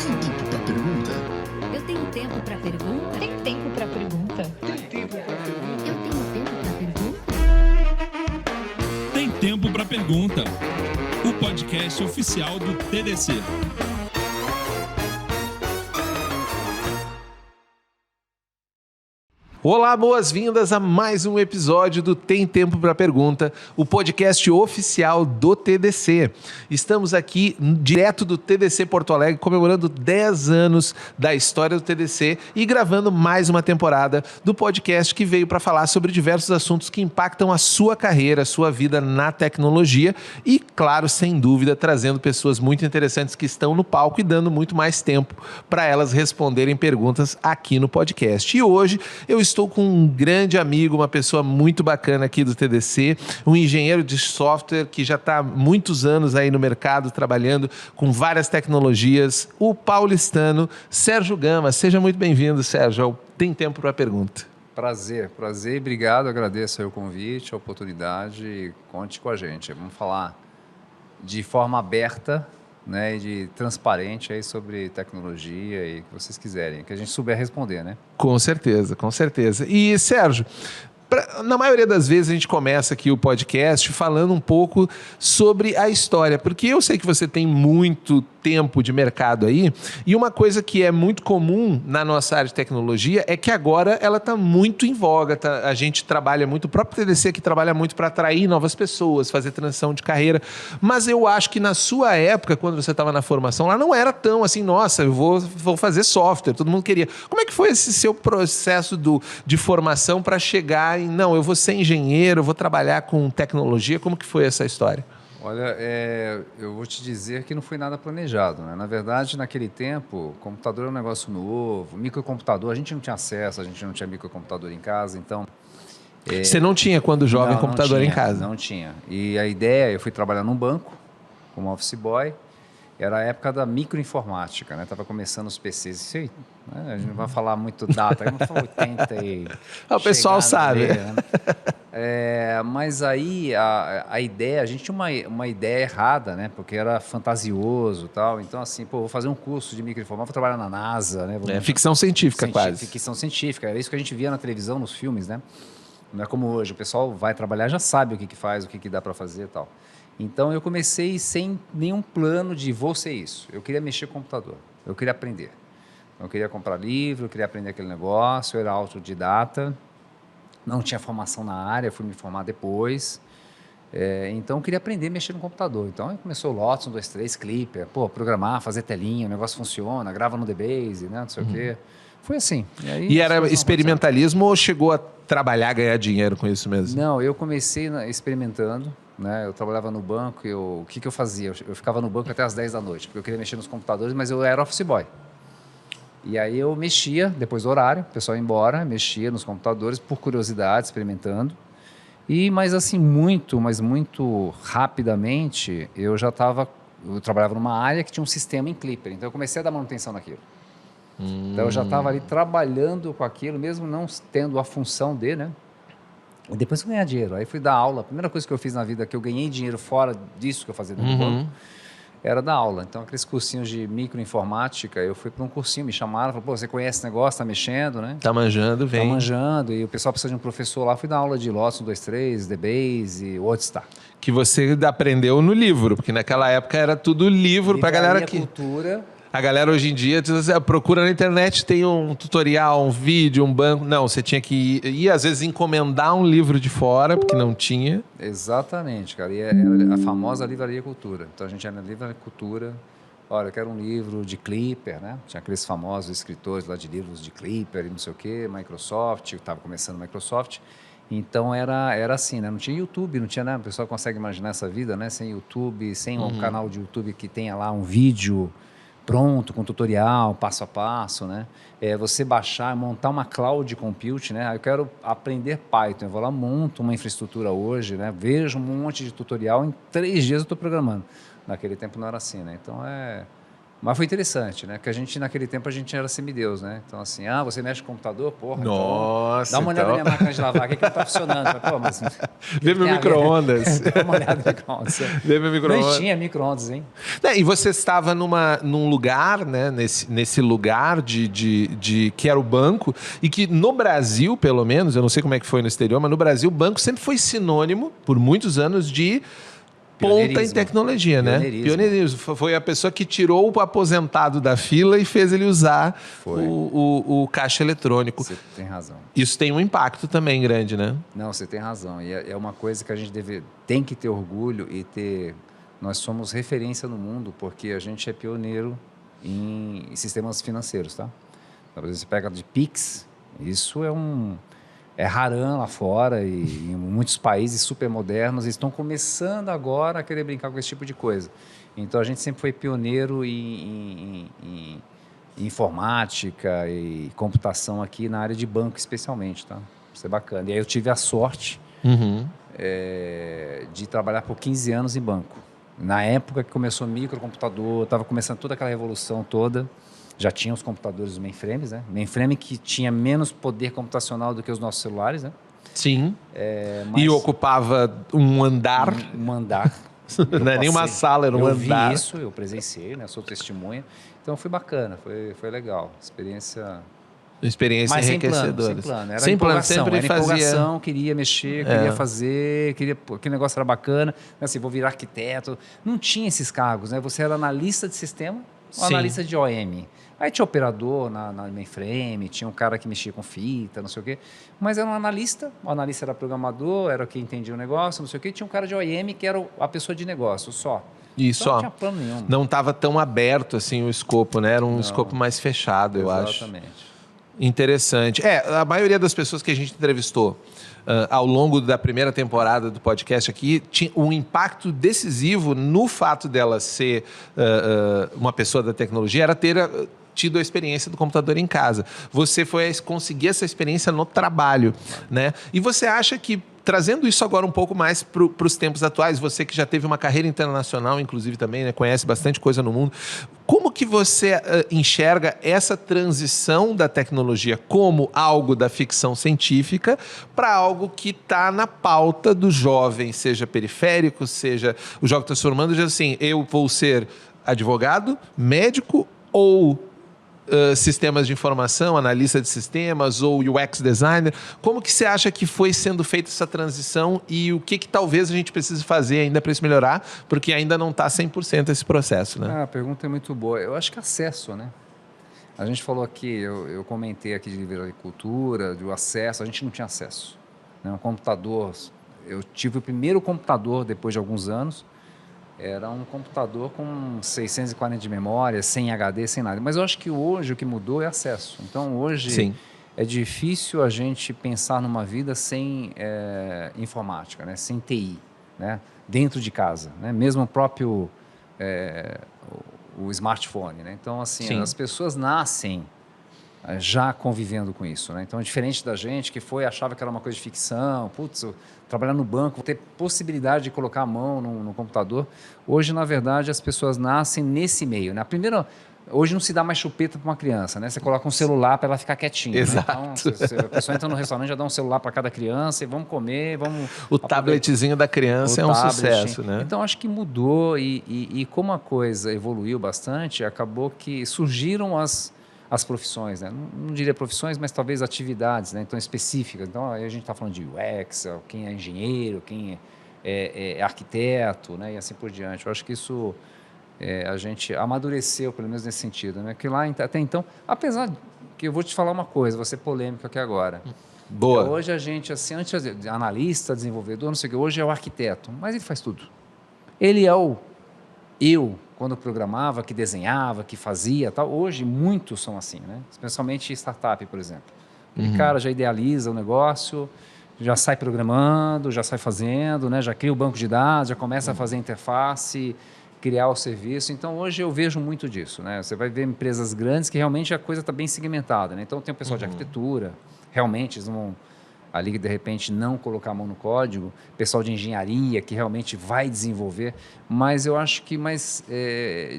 Tem tempo para pergunta? Eu tenho tempo para pergunta? Tem tempo para pergunta? Tem tempo para pergunta? Eu tenho tempo para pergunta? Tem Tempo para Pergunta, o podcast oficial do TDC. Olá, boas-vindas a mais um episódio do Tem Tempo para Pergunta, o podcast oficial do TDC. Estamos aqui direto do TDC Porto Alegre, comemorando 10 anos da história do TDC e gravando mais uma temporada do podcast que veio para falar sobre diversos assuntos que impactam a sua carreira, a sua vida na tecnologia e, claro, sem dúvida, trazendo pessoas muito interessantes que estão no palco e dando muito mais tempo para elas responderem perguntas aqui no podcast. E hoje eu estou com um grande amigo, uma pessoa muito bacana aqui do TDC, um engenheiro de software que já está há muitos anos aí no mercado trabalhando com várias tecnologias, o paulistano Sérgio Gama. Seja muito bem-vindo, Sérgio. Tem tempo para a pergunta. Prazer e obrigado, agradeço aí o convite, a oportunidade e conte com a gente. Vamos falar de forma aberta, né, e de transparente aí sobre tecnologia e o que vocês quiserem, que a gente souber responder, né? Com certeza, com certeza. E, Sérgio, na maioria das vezes a gente começa aqui o podcast falando um pouco sobre a história, porque eu sei que você tem muito tempo de mercado aí, e uma coisa que é muito comum na nossa área de tecnologia é que agora ela está muito em voga, tá? A gente trabalha muito, o próprio TDC que trabalha muito para atrair novas pessoas, fazer transição de carreira, mas eu acho que na sua época, quando você estava na formação, lá não era tão assim, nossa, eu vou fazer software, todo mundo queria. Como é que foi esse seu processo de formação para chegar em, não, eu vou ser engenheiro, eu vou trabalhar com tecnologia, como que foi essa história? Olha, eu vou te dizer que não foi nada planejado, né? Na verdade, naquele tempo, computador era um negócio novo, microcomputador, a gente não tinha acesso, a gente não tinha microcomputador em casa, então... Você não tinha, quando jovem, computador em casa? Não tinha. E a ideia, eu fui trabalhar num banco, como office boy, era a época da microinformática, né? Tava começando os PCs, isso aí, né? A gente não vai falar muito data, vamos falar 80 e... O pessoal sabe. Né? Mas aí a ideia, a gente tinha uma ideia errada, né? Porque era fantasioso e tal. Então, assim, vou fazer um curso de microinformática, vou trabalhar na NASA, né? Ficção científica, quase. Ficção científica, era isso que a gente via na televisão, nos filmes, né? Não é como hoje, o pessoal vai trabalhar, já sabe o que faz, o que dá para fazer e tal. Então, eu comecei sem nenhum plano de vou ser isso. Eu queria mexer com o computador, eu queria aprender. Eu queria comprar livro, eu queria aprender aquele negócio, eu era autodidata, não tinha formação na área, fui me formar depois. Então, eu queria aprender a mexer no computador. Então, começou o Lotus, 1, 2, 3, Clipper, programar, fazer telinha, o negócio funciona, grava no DBase, né, não sei o quê. Foi assim. E era experimentalismo ou chegou a trabalhar, ganhar dinheiro com isso mesmo? Não, eu comecei experimentando, né? Eu trabalhava no banco e o que eu fazia? Eu ficava no banco até as 10 da noite, porque eu queria mexer nos computadores, mas eu era office boy. E aí eu mexia, depois do horário, o pessoal ia embora, mexia nos computadores por curiosidade, experimentando. Mas assim, muito rapidamente, eu trabalhava numa área que tinha um sistema em Clipper, então eu comecei a dar manutenção naquilo. Então eu já estava ali trabalhando com aquilo, mesmo não tendo a função de, né? E depois eu ganhar dinheiro, aí fui dar aula. A primeira coisa que eu fiz na vida, que eu ganhei dinheiro fora disso que eu fazia dentro do banco, era dar aula. Então, aqueles cursinhos de microinformática, eu fui para um cursinho, me chamaram, falaram, você conhece esse negócio, tá mexendo, né? Tá manjando, vem. Tá manjando, e o pessoal precisa de um professor lá, fui dar aula de Lotus, 1, 2, 3, DBase, WordStar. Que você aprendeu no livro, porque naquela época era tudo livro para galera que... cultura... A galera hoje em dia procura na internet, tem um tutorial, um vídeo, um banco. Não, você tinha que ir às vezes encomendar um livro de fora, porque não tinha. Exatamente, cara. E era a famosa livraria cultura. Então a gente ia na livraria cultura. Olha, eu quero um livro de Clipper, né? Tinha aqueles famosos escritores lá de livros de Clipper e não sei o quê, Microsoft, estava começando Microsoft. Então era assim, né? Não tinha YouTube, não tinha nada. O pessoal consegue imaginar essa vida, né? Sem YouTube, sem um canal de YouTube que tenha lá um vídeo pronto, com tutorial, passo a passo, né? Você baixar, montar uma cloud compute, né? Eu quero aprender Python, eu vou lá, monto uma infraestrutura hoje, né? Vejo um monte de tutorial, em 3 dias eu estou programando. Naquele tempo não era assim, né? Então Mas foi interessante, né? Porque naquele tempo, a gente era semideus, né? Então, assim, você mexe com o computador? Porra, Nossa, então, dá uma olhada na minha máquina de lavar, que não tá funcionando. Pô, mas... Vê meu micro-ondas. Dá uma olhada no micro-ondas. Vê meu micro-ondas. Nem tinha micro-ondas, hein? E você estava num lugar, né? Nesse lugar de que era o banco, e que no Brasil, pelo menos, eu não sei como é que foi no exterior, mas no Brasil, o banco sempre foi sinônimo, por muitos anos, de ponta em tecnologia, né? Pioneirismo. Foi a pessoa que tirou o aposentado da fila e fez ele usar o caixa eletrônico. Você tem razão. Isso tem um impacto também grande, né? Não, você tem razão. E é uma coisa que a gente tem que ter orgulho e ter... Nós somos referência no mundo porque a gente é pioneiro em sistemas financeiros, tá? Então, você pega de Pix, isso é rarão lá fora e em muitos países super modernos estão começando agora a querer brincar com esse tipo de coisa. Então, a gente sempre foi pioneiro em informática e computação aqui na área de banco, especialmente, tá? Isso é bacana. E aí eu tive a sorte de trabalhar por 15 anos em banco. Na época que começou o microcomputador, estava começando toda aquela revolução toda. Já tinha os computadores, os mainframes, né? Mainframe que tinha menos poder computacional do que os nossos celulares, né? Sim. E ocupava um andar. Um andar. Não é nem uma sala, era um andar. Eu vi isso, eu presenciei, né? Sou testemunha. Então foi bacana, foi legal. Experiência Enriquecedora. Sem plano. Era sem plano, sempre era fazia. empolgação, queria mexer, queria fazer, aquele negócio era bacana. Assim, vou virar arquiteto. Não tinha esses cargos, né? Você era analista de sistema ou analista de OM. Aí tinha operador na mainframe, tinha um cara que mexia com fita, não sei o quê. Mas era um analista, o analista era programador, era quem entendia o negócio, não sei o quê. Tinha um cara de OM que era a pessoa de negócio, só. E então, só. Não tinha plano nenhum. Não estava tão aberto assim o escopo, né? Era um escopo mais fechado, eu acho. Exatamente. Interessante. A maioria das pessoas que a gente entrevistou ao longo da primeira temporada do podcast aqui tinha um impacto decisivo no fato dela ser uma pessoa da tecnologia, era ter tido a experiência do computador em casa. Você foi conseguir essa experiência no trabalho, né? E você acha que, trazendo isso agora um pouco mais para os tempos atuais, você que já teve uma carreira internacional, inclusive também, né, conhece bastante coisa no mundo, como que você enxerga essa transição da tecnologia como algo da ficção científica para algo que está na pauta do jovem, seja periférico, seja o jovem transformando, já assim, eu vou ser advogado, médico ou sistemas de informação, analista de sistemas ou UX designer. Como que você acha que foi sendo feita essa transição e o que talvez a gente precise fazer ainda para isso melhorar, porque ainda não está 100% esse processo, né? A pergunta é muito boa. Eu acho que acesso, né? A gente falou aqui, eu comentei aqui de agricultura, do acesso, a gente não tinha acesso. Né? Um computador, eu tive o primeiro computador depois de alguns anos, era um computador com 640 de memória, sem HD, sem nada. Mas eu acho que hoje o que mudou é acesso. Então, hoje é difícil a gente pensar numa vida sem informática, né? Sem TI, né? Dentro de casa. Né? Mesmo o próprio o smartphone. Né? Então, assim, as pessoas nascem já convivendo com isso, né? Então, diferente da gente que achava que era uma coisa de ficção, trabalhar no banco, ter possibilidade de colocar a mão no computador. Hoje, na verdade, as pessoas nascem nesse meio, né? Hoje não se dá mais chupeta para uma criança, né? Você coloca um celular para ela ficar quietinha. Exato. Né? Então, a pessoa entra no restaurante, já dá um celular para cada criança e vamos comer, vamos... O tabletzinho da criança é um sucesso, né? Então, acho que mudou e como a coisa evoluiu bastante, acabou que surgiram as profissões, né? Não diria profissões, mas talvez atividades, né? Então, específicas. Então, aí a gente está falando de UX, quem é engenheiro, quem é arquiteto, né? E assim por diante. Eu acho que isso a gente amadureceu, pelo menos nesse sentido, né? Que lá, até então, apesar que eu vou te falar uma coisa, vou ser polêmico aqui agora. Boa. Hoje a gente, assim, antes de analista, desenvolvedor, não sei o que, hoje é o arquiteto, mas ele faz tudo. Ele é quando programava, que desenhava, que fazia, tal. Hoje, muitos são assim, né? Especialmente startup, por exemplo. O cara já idealiza o negócio, já sai programando, já sai fazendo, né? Já cria o banco de dados, já começa a fazer a interface, criar o serviço. Então, hoje eu vejo muito disso, né? Você vai ver empresas grandes que realmente a coisa está bem segmentada, né? Então, tem o pessoal de arquitetura, realmente eles vão ali, de repente, não colocar a mão no código, pessoal de engenharia que realmente vai desenvolver, mas eu acho que,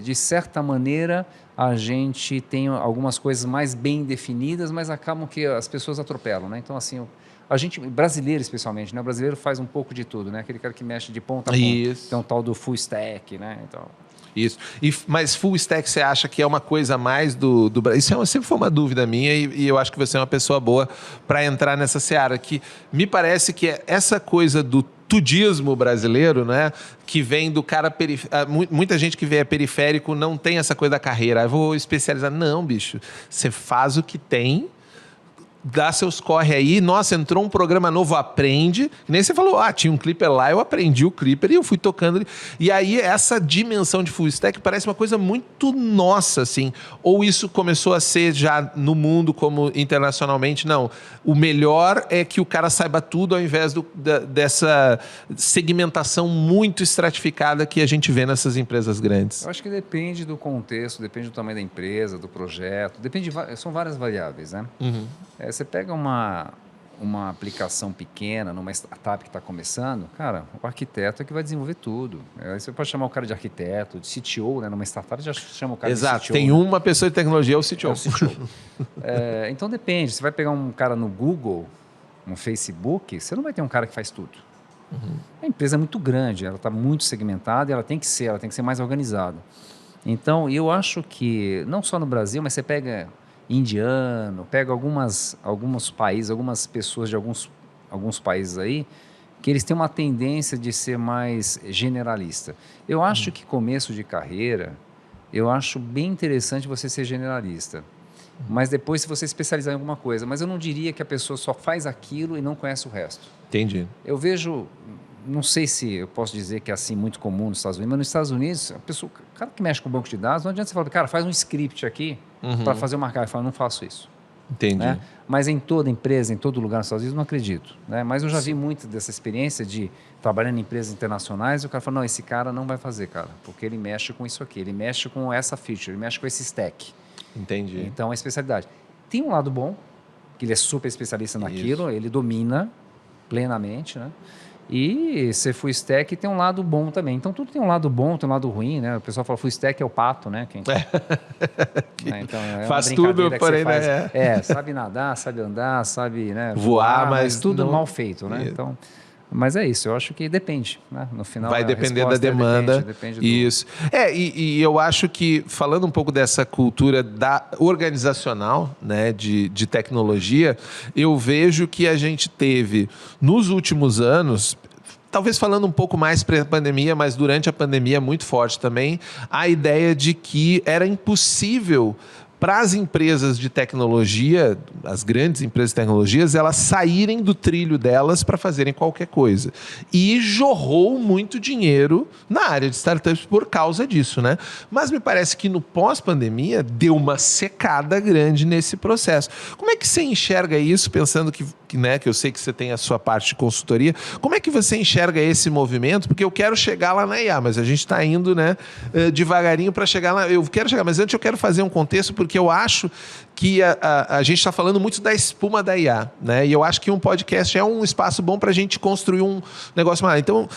de certa maneira, a gente tem algumas coisas mais bem definidas, mas acabam que as pessoas atropelam, né? Então, assim, a gente, brasileiro especialmente, né? O brasileiro faz um pouco de tudo, né? Aquele cara que mexe de ponta a ponta. Isso. Tem um tal do full stack, né? Então... Isso. Mas full stack você acha que é uma coisa a mais do Brasil? Isso sempre foi uma dúvida minha e eu acho que você é uma pessoa boa para entrar nessa seara, que me parece que é essa coisa do tudismo brasileiro, né? Que vem do cara muita gente que vem periférico não tem essa coisa da carreira. Eu vou especializar. Não, bicho. Você faz o que tem, dá seus corre aí, nossa, entrou um programa novo, aprende, que nem você falou, tinha um Clipper lá, eu aprendi o Clipper e eu fui tocando, e aí essa dimensão de full stack parece uma coisa muito nossa, assim, ou isso começou a ser já no mundo como internacionalmente, não, o melhor é que o cara saiba tudo ao invés dessa segmentação muito estratificada que a gente vê nessas empresas grandes. Eu acho que depende do contexto, depende do tamanho da empresa, do projeto, são várias variáveis, né? Uhum. Você pega uma aplicação pequena, numa startup que está começando, cara, o arquiteto é que vai desenvolver tudo. Aí você pode chamar o cara de arquiteto, de CTO, né? Numa startup já chama o cara Exato, de CTO. tem uma pessoa de tecnologia, é o CTO. Então depende, você vai pegar um cara no Google, no Facebook, você não vai ter um cara que faz tudo. Uhum. A empresa é muito grande, ela está muito segmentada e ela tem que ser mais organizada. Então, eu acho que, não só no Brasil, mas você pega... indiano, pega alguns países, algumas pessoas de alguns países aí, que eles têm uma tendência de ser mais generalista. Eu acho que começo de carreira, eu acho bem interessante você ser generalista, mas depois se você especializar em alguma coisa, mas eu não diria que a pessoa só faz aquilo e não conhece o resto. Entendi. Eu vejo, não sei se eu posso dizer que é assim muito comum nos Estados Unidos, mas nos Estados Unidos, o cara que mexe com banco de dados, não adianta você falar, cara, faz um script aqui, para fazer uma marcar. Eu falo, não faço isso. Entendi. Né? Mas em toda empresa, em todo lugar nos Estados Unidos, não acredito. Né? Mas eu já vi muito dessa experiência de trabalhando em empresas internacionais e o cara fala, não, esse cara não vai fazer, cara, porque ele mexe com isso aqui, ele mexe com essa feature, ele mexe com esse stack. Entendi. Então, é especialidade. Tem um lado bom, que ele é super especialista naquilo, ele domina plenamente, né? E ser full stack tem um lado bom também. Então, tudo tem um lado bom, tem um lado ruim, né? O pessoal fala full stack é o pato, né? Então, faz tudo, porém, né? Sabe nadar, sabe andar, sabe, né, voar, mas tudo não... mal feito, né? Então, mas é isso, eu acho que depende, né? No final, vai depender da demanda. Depende isso. E eu acho que, falando um pouco dessa cultura organizacional, né, de tecnologia, eu vejo que a gente teve, nos últimos anos, talvez falando um pouco mais pré-pandemia, mas durante a pandemia muito forte também, a ideia de que era impossível para as empresas de tecnologia, as grandes empresas de tecnologias, elas saírem do trilho delas para fazerem qualquer coisa. E jorrou muito dinheiro na área de startups por causa disso, né? Mas me parece que no pós-pandemia deu uma secada grande nesse processo. Como é que você enxerga isso, pensando que eu sei que você tem a sua parte de consultoria, como é que você enxerga esse movimento? Porque eu quero chegar lá na IA, mas a gente está indo, né, devagarinho para chegar lá. Eu quero chegar, mas antes eu quero fazer um contexto, porque eu acho que a gente está falando muito da espuma da IA, né? E eu acho que um podcast é um espaço bom para a gente construir um negócio maior. Então,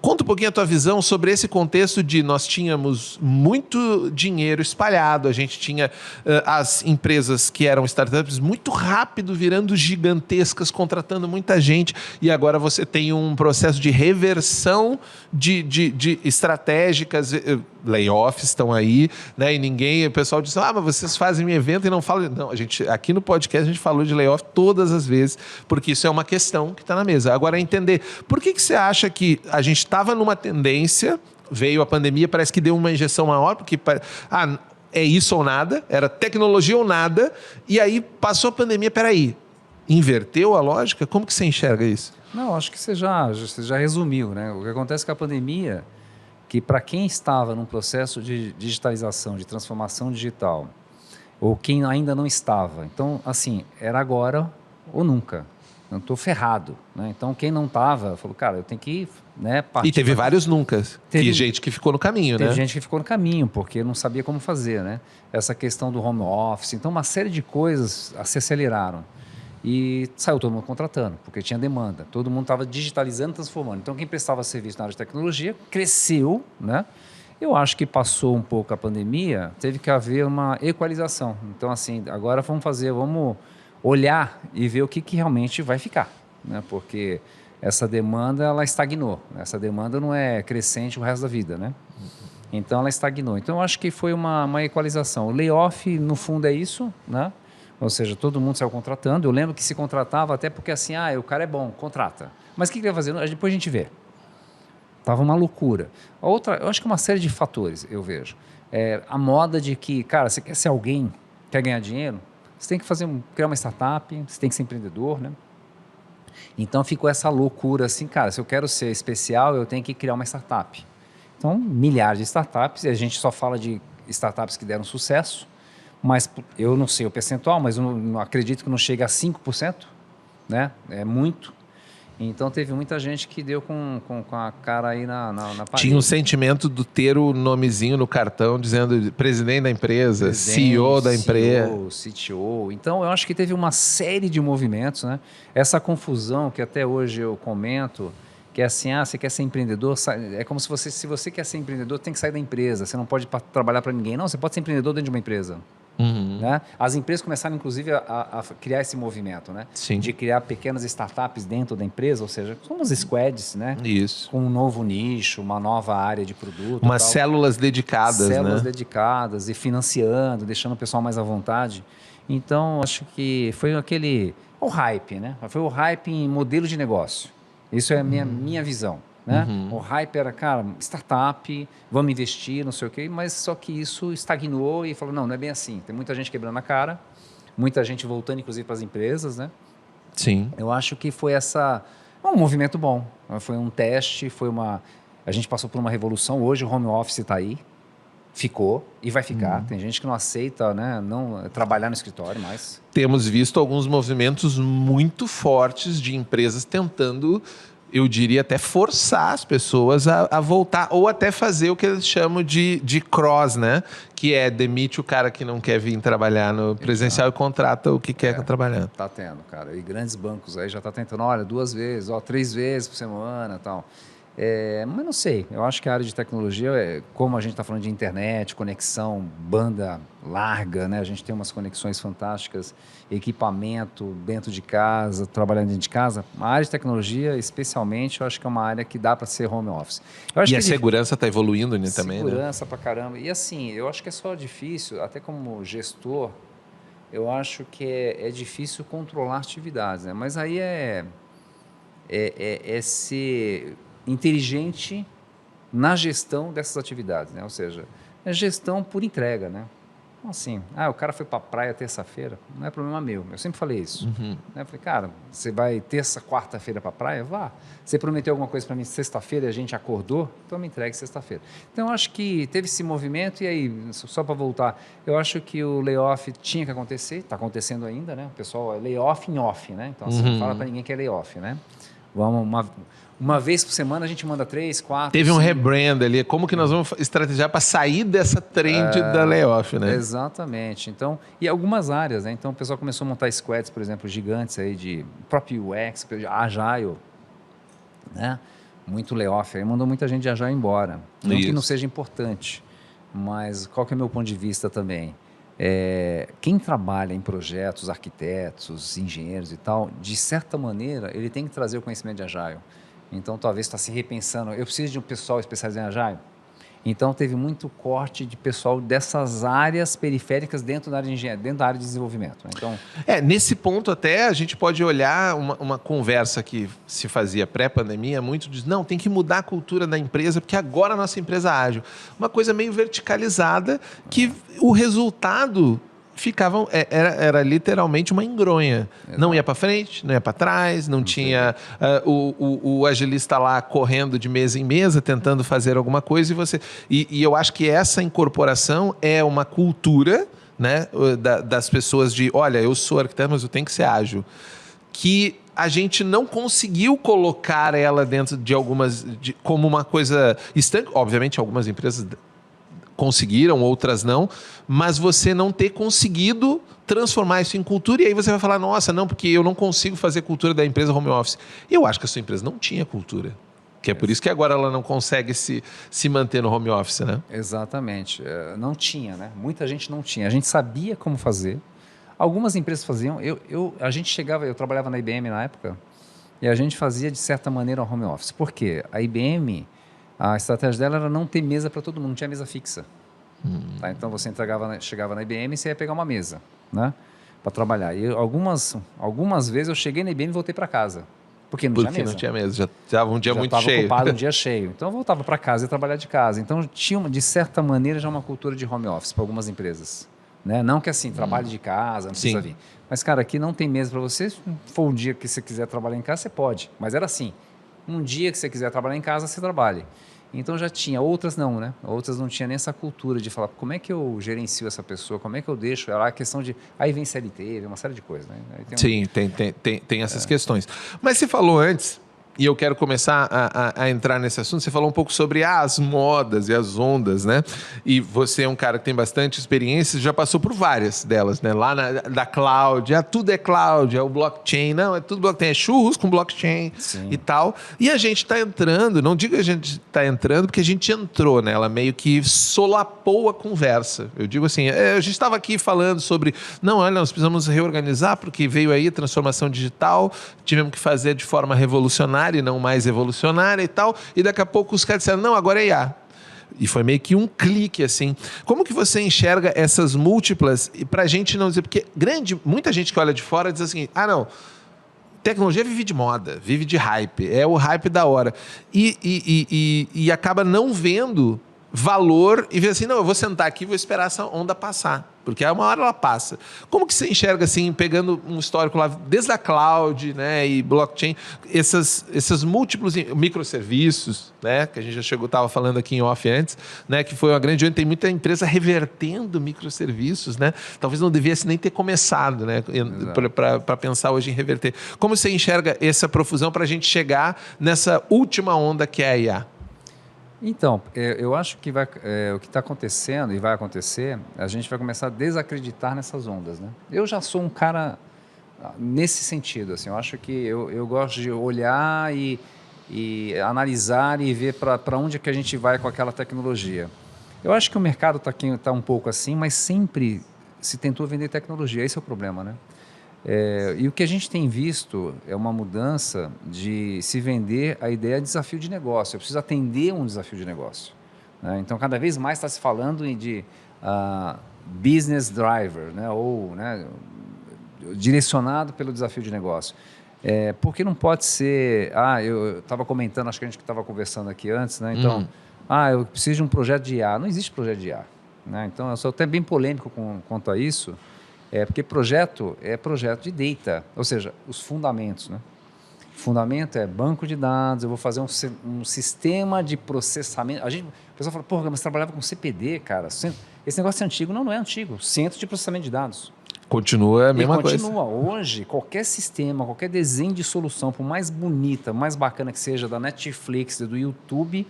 conta um pouquinho a tua visão sobre esse contexto de nós tínhamos muito dinheiro espalhado, a gente tinha as empresas que eram startups muito rápido, virando gigantescas, contratando muita gente, e agora você tem um processo de reversão de estratégicas, layoffs estão aí, né? E o pessoal diz, mas vocês fazem um evento e não falam. Não, aqui no podcast a gente falou de layoff todas as vezes, porque isso é uma questão que está na mesa. Agora, entender, por que você acha que a gente estava numa tendência, veio a pandemia, parece que deu uma injeção maior, porque é isso ou nada, era tecnologia ou nada, e aí passou a pandemia, peraí, inverteu a lógica? Como que você enxerga isso? Não, acho que você já resumiu, né? O que acontece com a pandemia, que para quem estava num processo de digitalização, de transformação digital, ou quem ainda não estava, então, assim, era agora ou nunca. Eu estou ferrado, né? Então, quem não estava, falou, cara, eu tenho que... Né, e teve vários nunca. Teve gente que ficou no caminho, né? Teve gente que ficou no caminho, porque não sabia como fazer, né? Essa questão do home office. Então, uma série de coisas se aceleraram. E saiu todo mundo contratando, porque tinha demanda. Todo mundo estava digitalizando, transformando. Então, quem prestava serviço na área de tecnologia cresceu, né? Eu acho que passou um pouco a pandemia, teve que haver uma equalização. Então, assim, agora vamos olhar e ver o que realmente vai ficar, né? Porque essa demanda, ela estagnou. Essa demanda não é crescente o resto da vida, né? Então, ela estagnou. Então, eu acho que foi uma equalização. O layoff, no fundo, é isso, né? Ou seja, todo mundo saiu contratando. Eu lembro que se contratava até porque assim, o cara é bom, contrata. Mas o que ele vai fazer? Depois a gente vê. Tava uma loucura. A outra, eu acho que é uma série de fatores, eu vejo. A moda de que, cara, você quer ser alguém, quer ganhar dinheiro, você tem que criar uma startup, você tem que ser empreendedor, né? Então ficou essa loucura assim, cara, se eu quero ser especial, eu tenho que criar uma startup. Então, milhares de startups, e a gente só fala de startups que deram sucesso, mas eu não sei o percentual, mas eu não acredito que não chegue a 5%, né? É muito. Então, teve muita gente que deu com a cara aí na parede. Tinha um sentimento do ter o nomezinho no cartão dizendo presidente da empresa, CEO da empresa. CTO. Então, eu acho que teve uma série de movimentos, né? Essa confusão que até hoje eu comento, que é assim, você quer ser empreendedor, é como se você quer ser empreendedor, tem que sair da empresa, você não pode trabalhar para ninguém. Não, você pode ser empreendedor dentro de uma empresa. Né? As empresas começaram, inclusive, a criar esse movimento, né? Sim. De criar pequenas startups dentro da empresa, ou seja, como os squads, né? Isso. Com um novo nicho, uma nova área de produto. Umas células dedicadas, Células né? dedicadas e financiando, deixando o pessoal mais à vontade. Então, acho que foi o hype, né? Foi o hype em modelo de negócio. Isso é a minha visão. Né? O hype era, cara, startup, vamos investir, não sei o quê, mas só que isso estagnou e falou, não é bem assim. Tem muita gente quebrando a cara, muita gente voltando, inclusive, para as empresas, né? Sim. Eu acho que foi um movimento bom. Foi um teste, a gente passou por uma revolução. Hoje o home office está aí, ficou e vai ficar. Tem gente que não aceita, né, não trabalhar no escritório mais. Temos visto alguns movimentos muito fortes de empresas tentando, eu diria, até forçar as pessoas a voltar, ou até fazer o que eles chamam de cross, né? Que é demite o cara que não quer vir trabalhar no presencial e contrata o que quer trabalhar. Tá tendo, cara. E grandes bancos aí já tá tentando, olha, 2 vezes, 3 vezes por semana e tal. Mas não sei, eu acho que a área de tecnologia, como a gente está falando de internet, conexão, banda larga, né? A gente tem umas conexões fantásticas, equipamento dentro de casa, trabalhando dentro de casa. A área de tecnologia, especialmente, eu acho que é uma área que dá para ser home office. E a segurança está evoluindo, né, também, né? Segurança pra caramba. E assim, eu acho que é só difícil, até como gestor, eu acho que é difícil controlar atividades, né? Mas aí é ser inteligente na gestão dessas atividades, né? Ou seja, é gestão por entrega, né? Então, assim, o cara foi para a praia terça-feira, não é problema meu. Eu sempre falei isso. Né? Eu falei, cara, você vai terça, quarta-feira para a praia? Vá. Você prometeu alguma coisa para mim sexta-feira e a gente acordou? Então me entregue sexta-feira. Então, eu acho que teve esse movimento e aí, só para voltar, eu acho que o layoff tinha que acontecer, está acontecendo ainda, né? O pessoal é layoff em off, né? Então, assim, não fala para ninguém que é layoff, né? Vamos uma vez por semana a gente manda 3, 4... Teve um rebrand ali. Como que nós vamos estrategiar para sair dessa trend da layoff, né? Exatamente. Então, e algumas áreas, né? Então, o pessoal começou a montar squads, por exemplo, gigantes aí de próprio UX, Agile, né? Muito layoff. Aí mandou muita gente de Agile embora. Não que não seja importante, mas qual que é o meu ponto de vista também? Quem trabalha em projetos, arquitetos, engenheiros e tal, de certa maneira, ele tem que trazer o conhecimento de Agile. Então, talvez está se repensando, eu preciso de um pessoal especializado em Agile? Então, teve muito corte de pessoal dessas áreas periféricas dentro da área de engenharia, dentro da área de desenvolvimento. Então, nesse ponto até a gente pode olhar uma conversa que se fazia pré-pandemia, muito diz, não, tem que mudar a cultura da empresa, porque agora a nossa empresa é ágil. Uma coisa meio verticalizada que o resultado era literalmente uma engronha. Exato. Não ia para frente, não ia para trás, não tinha o agilista lá correndo de mesa em mesa, tentando fazer alguma coisa. E eu acho que essa incorporação é uma cultura, né, das pessoas de, olha, eu sou arquiteto, mas eu tenho que ser ágil. Que a gente não conseguiu colocar ela dentro de como uma coisa estanque. Obviamente, algumas empresas conseguiram, outras não, mas você não ter conseguido transformar isso em cultura, e aí você vai falar, nossa, não, porque eu não consigo fazer cultura da empresa home office. Eu acho que a sua empresa não tinha cultura. Que é por isso que agora ela não consegue se manter no home office, né? Exatamente. Não tinha, né? Muita gente não tinha. A gente sabia como fazer. Algumas empresas faziam. A gente chegava, eu trabalhava na IBM na época, e a gente fazia, de certa maneira, o home office. Por quê? A IBM, a estratégia dela era não ter mesa para todo mundo, não tinha mesa fixa. Tá? Então, você chegava na IBM e você ia pegar uma mesa, né? Para trabalhar. E algumas vezes eu cheguei na IBM e voltei para casa. Porque não tinha mesa. Já estava um dia muito cheio. Já estava ocupado, um dia cheio. Então, eu voltava para casa e trabalhar de casa. Então, tinha, de certa maneira, já uma cultura de home office para algumas empresas. Né? Não que assim, trabalhe de casa, não precisa vir. Mas, cara, aqui não tem mesa para você. Se for um dia que você quiser trabalhar em casa, você pode. Mas era assim, um dia que você quiser trabalhar em casa, você trabalhe. Então, já tinha. Outras não, né? Outras não tinham nem essa cultura de falar, como é que eu gerencio essa pessoa? Como é que eu deixo ela? A questão de... Aí vem CLT, vem uma série de coisas, né? Sim, tem essas questões. Mas você falou antes, e eu quero começar a entrar nesse assunto, você falou um pouco sobre as modas e as ondas, né? E você é um cara que tem bastante experiência, já passou por várias delas, né? Lá da cloud, tudo é cloud, é o blockchain, não, é tudo blockchain, é churros com blockchain. Sim. E tal. E a gente está entrando, não digo que a gente está entrando, porque a gente entrou, né? Ela meio que solapou a conversa. Eu digo assim, a gente estava aqui falando sobre, não, olha, nós precisamos reorganizar, porque veio aí a transformação digital, tivemos que fazer de forma revolucionária, e não mais evolucionária e tal, e daqui a pouco os caras disseram, não, agora é IA. E foi meio que um clique, assim. Como que você enxerga essas múltiplas, e pra gente não dizer, porque muita gente que olha de fora diz assim, não, tecnologia vive de moda, vive de hype, é o hype da hora. E acaba não vendo valor e vê assim, não, eu vou sentar aqui e vou esperar essa onda passar, porque uma hora ela passa. Como que você enxerga, assim, pegando um histórico lá, desde a cloud, né, e blockchain, esses múltiplos microserviços, né, que a gente já estava falando aqui em off antes, né, que foi uma grande onde tem muita empresa revertendo microserviços, né, talvez não devesse nem ter começado, né, para pensar hoje em reverter. Como você enxerga essa profusão para a gente chegar nessa última onda que é a IA? Então, eu acho que o que está acontecendo e vai acontecer, a gente vai começar a desacreditar nessas ondas, né? Eu já sou um cara nesse sentido, assim, eu acho que eu gosto de olhar e analisar e ver para onde é que a gente vai com aquela tecnologia. Eu acho que o mercado está um pouco assim, mas sempre se tentou vender tecnologia, esse é o problema, né? E o que a gente tem visto é uma mudança de se vender a ideia de desafio de negócio. Eu preciso atender um desafio de negócio, né? Então, cada vez mais está se falando de business driver, né? Ou, né, direcionado pelo desafio de negócio. Porque não pode ser... eu estava comentando, acho que a gente estava conversando aqui antes, né? Então, eu preciso de um projeto de IA. Não existe projeto de IA, né? Então, eu sou até bem polêmico quanto a isso. Porque projeto é projeto de data, ou seja, os fundamentos, né? Fundamento é banco de dados, eu vou fazer um sistema de processamento. O pessoal fala, porra, mas você trabalhava com CPD, cara. Esse negócio é antigo. Não é antigo. Centro de processamento de dados. Continua a mesma coisa. Continua. Hoje, qualquer sistema, qualquer desenho de solução, por mais bonita, mais bacana que seja, da Netflix, do YouTube,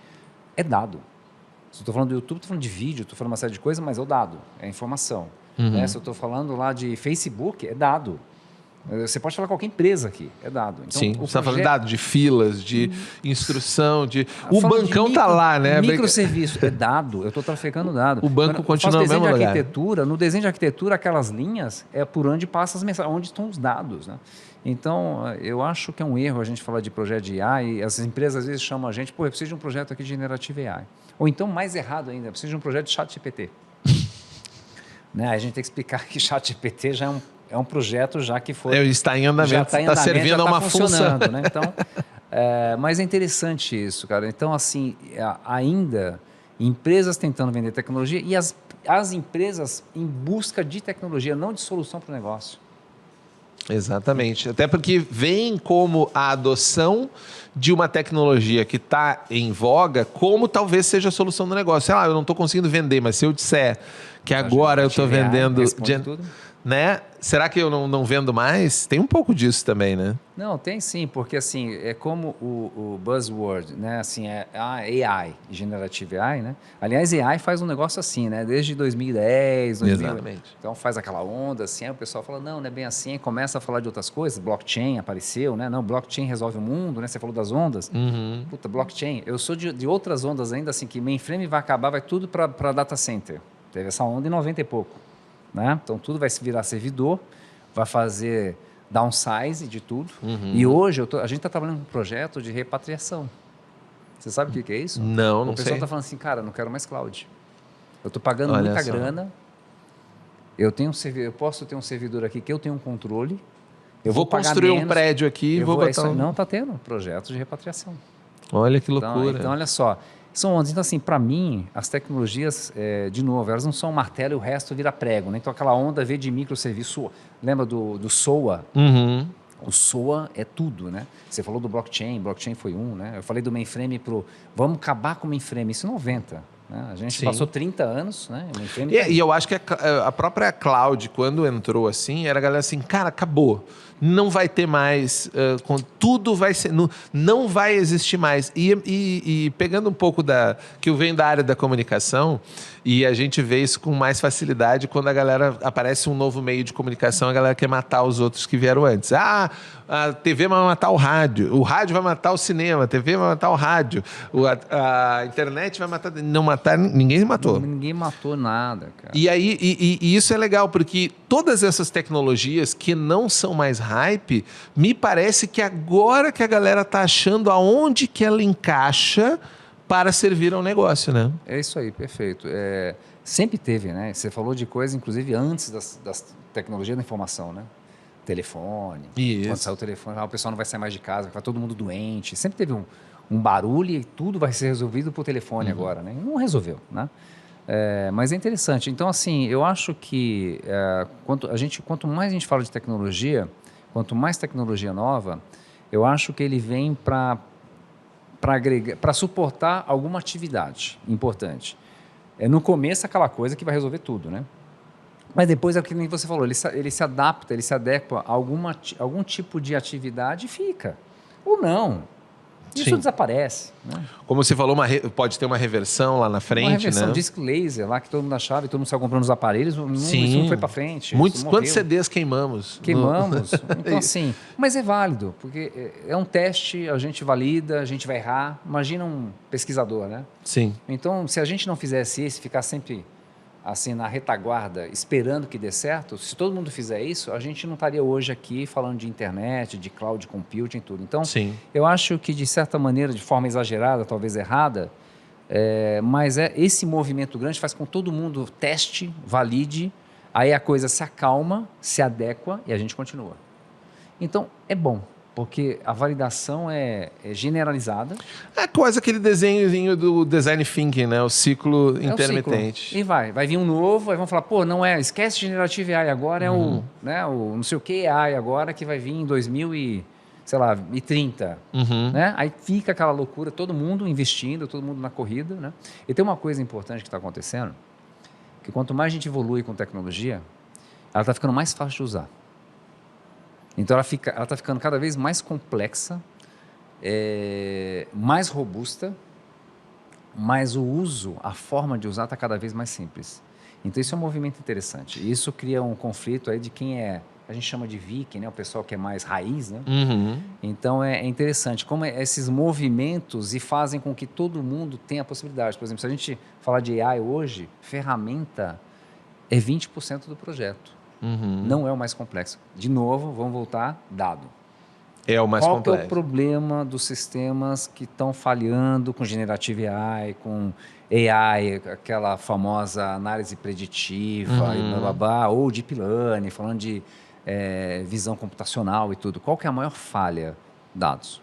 é dado. Se eu estou falando do YouTube, estou falando de vídeo, estou falando uma série de coisas, mas é o dado, é a informação. Né? Se eu estou falando lá de Facebook, é dado. Você pode falar com qualquer empresa aqui, é dado. Então, sim, você está falando de dado, de filas, de instrução, o bancão está lá, né? Microserviço, é dado, eu estou trafegando dado. O banco continua no mesmo lugar. No desenho de arquitetura, aquelas linhas é por onde passa as mensagens, onde estão os dados, né? Então, eu acho que é um erro a gente falar de projeto de AI, e as empresas às vezes chamam a gente, eu preciso de um projeto aqui de generative AI. Ou então, mais errado ainda, eu preciso de um projeto de ChatGPT. Né? A gente tem que explicar que ChatGPT já é um projeto já que foi... está em andamento, está servindo a uma função. Né? Então, mas é interessante isso, cara. Então, assim, ainda empresas tentando vender tecnologia e as empresas em busca de tecnologia, não de solução para o negócio. Exatamente. Até porque vem como a adoção de uma tecnologia que está em voga, como talvez seja a solução do negócio. Sei lá, eu não estou conseguindo vender, mas se eu disser que agora eu estou vendendo... né? Será que eu não vendo mais? Tem um pouco disso também, né? Não, tem sim, porque assim, é como o buzzword, né? Assim, é a AI, Generative AI, né? Aliás, AI faz um negócio assim, né? Desde 2010, 2000. Exatamente. Então faz aquela onda assim, aí o pessoal fala, não é bem assim, aí começa a falar de outras coisas, blockchain apareceu, né? Não, blockchain resolve o mundo, né? Você falou das ondas. Puta, blockchain. Eu sou de outras ondas ainda, assim, que mainframe vai acabar, vai tudo para data center. Teve essa onda em 90 e pouco, né? Então tudo vai se virar servidor, vai fazer downsize de tudo. E hoje a gente está trabalhando com um projeto de repatriação. Você sabe o que é isso? Não O pessoal sei. está falando assim, cara, não quero mais cloud. Eu estou pagando Olha muita só. grana. Eu posso ter um servidor aqui que eu tenho um controle. Eu Vou pagar construir um menos, prédio aqui e vou isso botar aí. um... Não, está tendo um projeto de repatriação. Olha que loucura. Então, olha só. São ondas. Então, assim, para mim, as tecnologias, de novo, elas não são um martelo e o resto vira prego, né? Então, aquela onda veio de microserviço. Lembra do SOA? O SOA é tudo, né? Você falou do blockchain foi um, né? Eu falei do mainframe vamos acabar com o mainframe, isso em 90. Né? A gente Sim. passou 30 anos, né? O mainframe E eu acho que a própria cloud, quando entrou assim, era a galera assim, cara, acabou. Não vai ter mais, tudo vai ser, não vai existir mais. E pegando um pouco que eu venho da área da comunicação, e a gente vê isso com mais facilidade quando a galera aparece um novo meio de comunicação, a galera quer matar os outros que vieram antes. Ah, a TV vai matar o rádio vai matar o cinema, a TV vai matar o rádio, a internet vai matar... Não matar, ninguém matou. Ninguém matou nada, cara. E aí, e isso é legal, porque todas essas tecnologias que não são mais hype, me parece que agora que a galera tá achando aonde que ela encaixa para servir ao negócio, né? É isso aí, perfeito. Sempre teve, né? Você falou de coisas, inclusive, antes das tecnologias da informação, né? Telefone. Isso. Quando saiu o telefone, o pessoal não vai sair mais de casa, vai todo mundo doente. Sempre teve um barulho e tudo vai ser resolvido por telefone agora, né? Não resolveu, né? Mas é interessante. Então, assim, eu acho que quanto mais a gente fala de tecnologia, quanto mais tecnologia nova, eu acho que ele vem para suportar alguma atividade importante. No começo, aquela coisa que vai resolver tudo, né? Mas depois, é o que nem você falou, ele se adapta, ele se adequa a algum tipo de atividade e fica. Ou não. Isso Sim. desaparece. Né? Como você falou, pode ter uma reversão lá na frente, uma reversão né? disc laser lá que todo mundo achava e todo mundo saiu comprando os aparelhos, isso não foi para frente. Quantos CDs queimamos? Queimamos. Então, assim, mas é válido, porque é um teste, a gente valida, a gente vai errar. Imagina um pesquisador, né? Sim. Então, se a gente não fizesse isso, ficar sempre assim na retaguarda, esperando que dê certo, se todo mundo fizer isso, a gente não estaria hoje aqui falando de internet, de cloud computing e tudo. Então, Sim. eu acho que, de certa maneira, de forma exagerada, talvez errada, mas esse movimento grande faz com que todo mundo teste, valide, aí a coisa se acalma, se adequa e a gente continua. Então, é bom. Porque a validação é generalizada. É quase aquele desenhozinho do design thinking, né? O ciclo É intermitente. O ciclo. E vai vir um novo, aí vão falar, pô, não é, esquece Generative AI, agora é o não sei o que AI agora que vai vir em 2030. Né? Aí fica aquela loucura, todo mundo investindo, todo mundo na corrida. Né? E tem uma coisa importante que está acontecendo, que quanto mais a gente evolui com tecnologia, ela está ficando mais fácil de usar. Então, ela está ficando cada vez mais complexa, mais robusta, mas o uso, a forma de usar está cada vez mais simples. Então, isso é um movimento interessante. E isso cria um conflito aí de quem a gente chama de viking, né? O pessoal que é mais raiz, né? Então, é interessante como esses movimentos fazem com que todo mundo tenha a possibilidade. Por exemplo, se a gente falar de AI hoje, ferramenta é 20% do projeto. Não é o mais complexo. De novo, vamos voltar, dado. É o mais Qual complexo. Qual é o problema dos sistemas que estão falhando com Generative AI, com AI, aquela famosa análise preditiva, e blá, blá, blá, ou Deep Learning, falando de visão computacional e tudo. Qual que é a maior falha? Dados.